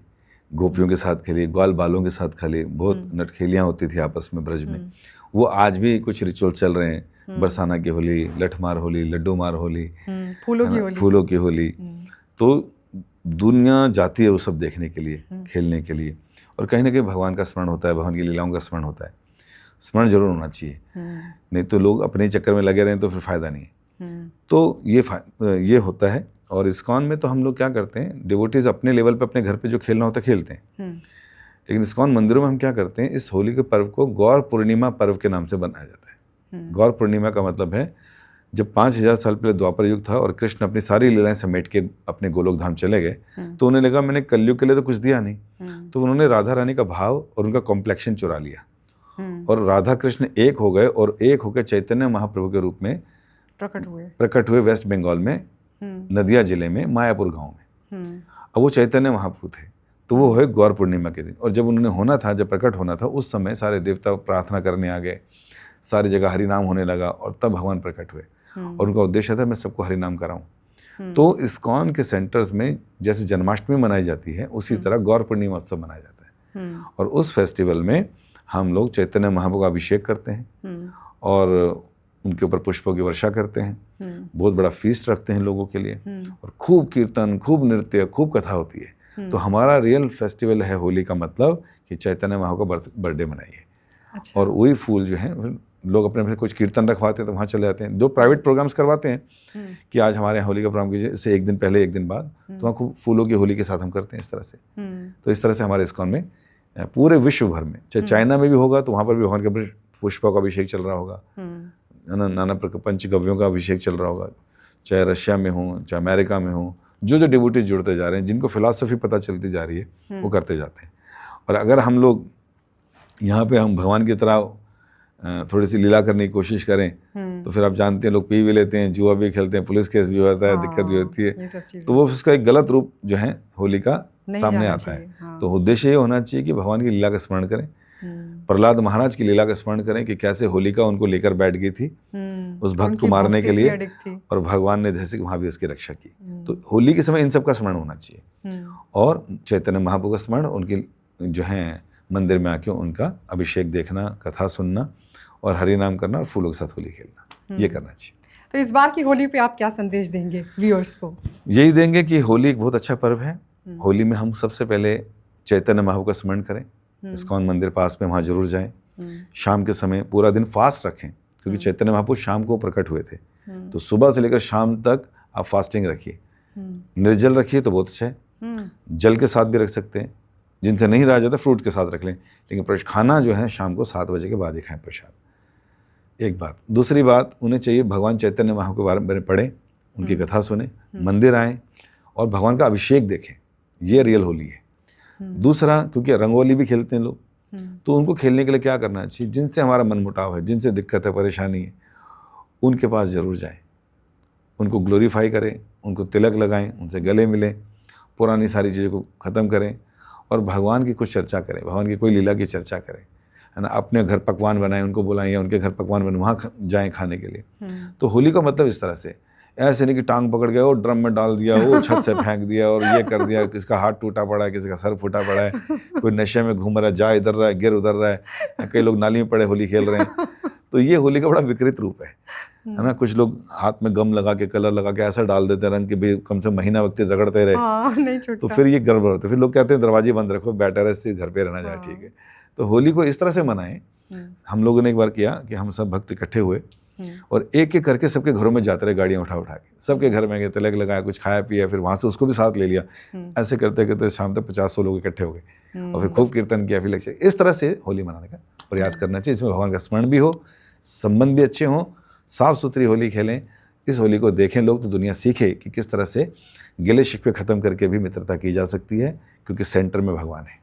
गोपियों के साथ खेली, ग्वाल बालों के साथ खेली, बहुत नटखेलियाँ होती थी आपस में ब्रज में। वो आज भी कुछ रिचुअल चल रहे हैं, बरसाना की होली, लठमार होली, लड्डू मार होली, फूलों की होली। तो दुनिया जाती है वो सब देखने के लिए, खेलने के लिए, और कहीं ना कहीं भगवान का स्मरण होता है, भगवान की लीलाओं का स्मरण होता है। स्मरण जरूर होना चाहिए, नहीं तो लोग अपने चक्कर में लगे रहें तो फिर फ़ायदा नहीं है। तो ये होता है। और इस्कॉन में तो हम लोग क्या करते हैं, डिवोटीज अपने लेवल पे अपने घर पे जो खेलना होता है खेलते हैं, लेकिन इस्कॉन मंदिरों में हम क्या करते हैं, इस होली के पर्व को गौर पूर्णिमा पर्व के नाम से बनाया जाता है। गौर पूर्णिमा का मतलब है, जब 5000 साल पहले द्वापर युग था और कृष्ण अपनी सारी लीलाएं समेट के अपने गोलोक धाम चले गए, तो उन्हें लगा मैंने कलयुग के लिए तो कुछ दिया नहीं, तो उन्होंने राधा रानी का भाव और उनका कॉम्प्लेक्शन चुरा लिया, और राधा कृष्ण एक हो गए और एक होकर चैतन्य महाप्रभु के रूप में प्रकट हुए वेस्ट बंगाल में, नदिया जिले में, मायापुर गांव में। अब वो चैतन्य महाप्रभु थे, तो वो है गौर पूर्णिमा के दिन। और जब उन्होंने होना था, जब प्रकट होना था, उस समय सारे देवता प्रार्थना करने आ गए, सारी जगह हरि नाम होने लगा, और तब भगवान प्रकट हुए। और उनका उद्देश्य था मैं सबको हरि नाम कराऊं। तो इस्कॉन के सेंटर्स में जैसे जन्माष्टमी मनाई जाती है, उसी तरह गौर पूर्णिमा उत्सव मनाया जाता है। और उस फेस्टिवल में हम लोग चैतन्य महाप्रभु का अभिषेक करते हैं और उनके ऊपर पुष्पों की वर्षा करते हैं, बहुत बड़ा फीस्ट रखते हैं लोगों के लिए, और खूब कीर्तन, खूब नृत्य, खूब कथा होती है। तो हमारा रियल फेस्टिवल है होली का मतलब कि चैतन्य महाप्रभु का बर्थडे मनाइए। अच्छा। और वही फूल जो है लोग अपने कुछ कीर्तन रखवाते हैं तो वहाँ चले जाते हैं, जो प्राइवेट प्रोग्राम्स करवाते हैं कि आज हमारे यहाँ होली का प्रोग्राम कीजिए, इससे एक दिन पहले एक दिन बाद, तो वहाँ खूब फूलों की होली के साथ हम करते हैं इस तरह से। तो इस तरह से हमारे इस्कॉन में पूरे विश्व भर में, चाहे चाइना में भी होगा तो वहाँ पर भी भगवान के पुष्पों का अभिषेक चल रहा होगा, नाना प्रकार पंचगव्यों का अभिषेक चल रहा होगा, चाहे रशिया में हो, चाहे अमेरिका में हो, जो डिवोटीज जुड़ते जा रहे हैं, जिनको फिलॉसफी पता चलती जा रही है, वो करते जाते हैं। और अगर हम लोग यहाँ पे हम भगवान की तरह थोड़ी सी लीला करने की कोशिश करें, तो फिर आप जानते हैं लोग पी भी लेते हैं, जुआ भी खेलते हैं, पुलिस केस भी होता है, दिक्कत भी होती है, तो वो उसका एक गलत रूप जो है होली का सामने आता है। हाँ। तो उद्देश्य ये होना चाहिए कि भगवान की लीला का स्मरण करें, प्रहलाद महाराज की लीला का स्मरण करें कि कैसे होलिका उनको लेकर बैठ गई थी उस भक्त को मारने के लिए, और भगवान ने जैसे वहाँ भी उसकी रक्षा की। तो होली के समय इन सब का स्मरण होना चाहिए, और चैतन्य महाप्रभु का स्मरण, उनकी जो है मंदिर में आके उनका अभिषेक देखना, कथा सुनना, और हरि नाम करना, और फूलों के साथ होली खेलना, ये करना चाहिए। तो इस बार की होली पे आप क्या संदेश देंगे व्यूअर्स को? यही देंगे कि होली एक बहुत अच्छा पर्व है। होली में हम सबसे पहले चैतन्य महाप्रभु का स्मरण करें, इस्कॉन मंदिर पास में, वहाँ जरूर जाएं, शाम के समय पूरा दिन फास्ट रखें, क्योंकि चैतन्य महापुरुष शाम को प्रकट हुए थे। तो सुबह से लेकर शाम तक आप फास्टिंग रखिए। निर्जल रखिए तो बहुत अच्छा है, जल के साथ भी रख सकते हैं, जिनसे नहीं रहा जाता फ्रूट के साथ रख लें, लेकिन खाना जो है शाम को 7 बजे के बाद ही खाएं प्रसाद। एक बात। दूसरी बात, उन्हें चाहिए भगवान चैतन्य महाप्रभु के बारे में पढ़ें, उनकी कथा सुने, मंदिर आएँ और भगवान का अभिषेक देखें, ये रियल होली है। दूसरा, क्योंकि रंगोली भी खेलते हैं लोग, तो उनको खेलने के लिए क्या करना चाहिए, जिनसे हमारा मनमुटाव है, जिनसे दिक्कत है, परेशानी है, उनके पास ज़रूर जाएं, उनको ग्लोरीफाई करें, उनको तिलक लगाएं, उनसे गले मिलें, पुरानी सारी चीज़ों को ख़त्म करें और भगवान की कुछ चर्चा करें, भगवान की कोई लीला की चर्चा करें, है ना। अपने घर पकवान बनाएं, उनको बुलाएं, या उनके घर पकवान बने, वहाँ जाएँ खाने के लिए। तो होली का मतलब इस तरह से, ऐसे नहीं कि टांग पकड़ गया, वो ड्रम में डाल दिया, वो छत से फेंक दिया और ये कर दिया, किसका हाथ टूटा पड़ा है, किसी का सर फूटा पड़ा है, कोई नशे में घूम रहा है, जा इधर रहा है, गिर उधर रहा है, कई लोग नाली में पड़े होली खेल रहे हैं। तो ये होली का बड़ा विकृत रूप है ना। कुछ लोग हाथ में गम लगा के, कलर लगा के ऐसा डाल देते हैं रंग के भी, कम से महीना वक्त रगड़ते रहे, नहीं छूटता। तो फिर ये गड़बड़ होता है। फिर लोग कहते हैं दरवाजे बंद रखो, बेटर है, इससे घर पे रहना जाए, ठीक है। तो होली को इस तरह से मनाएं। हम लोगों ने एक बार किया कि हम सब भक्त इकट्ठे हुए और एक एक करके सबके घरों में जाते रहे, गाड़ियाँ उठा उठा के, सबके घर में गए, तिलक लगाया, कुछ खाया पिया, फिर वहाँ से उसको भी साथ ले लिया। ऐसे करते करते शाम तक 50-100 लोग इकट्ठे हो गए और फिर खूब कीर्तन किया, फिर लेक्चर। इस तरह से होली मनाने का प्रयास करना चाहिए, इसमें भगवान का स्मरण भी हो, संबंध भी अच्छे हों, साफ़ सुथरी होली खेलें। इस होली को देखें लोग, तो दुनिया सीखे कि किस तरह से गिले शिकवे ख़त्म करके भी मित्रता की जा सकती है, क्योंकि सेंटर में भगवान है।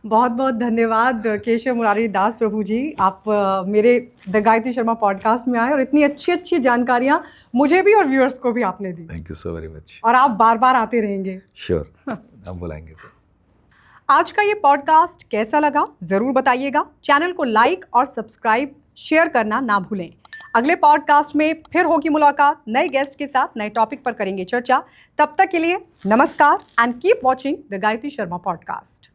बहुत बहुत धन्यवाद केशव मुरारी दास प्रभु जी, आप मेरे द गायत्री शर्मा पॉडकास्ट में आए और इतनी अच्छी अच्छी जानकारियाँ मुझे भी और व्यूअर्स को भी आपने दी। Thank you so very much. और आप बार बार आते रहेंगे। श्योर, आप बुलाएंगे तो। आज का ये पॉडकास्ट कैसा लगा ज़रूर बताइएगा। चैनल को लाइक और सब्सक्राइब शेयर करना ना भूलें। अगले पॉडकास्ट में फिर होगी मुलाकात नए गेस्ट के साथ, नए टॉपिक पर करेंगे चर्चा। तब तक के लिए नमस्कार and keep watching the Gayatri Sharma podcast.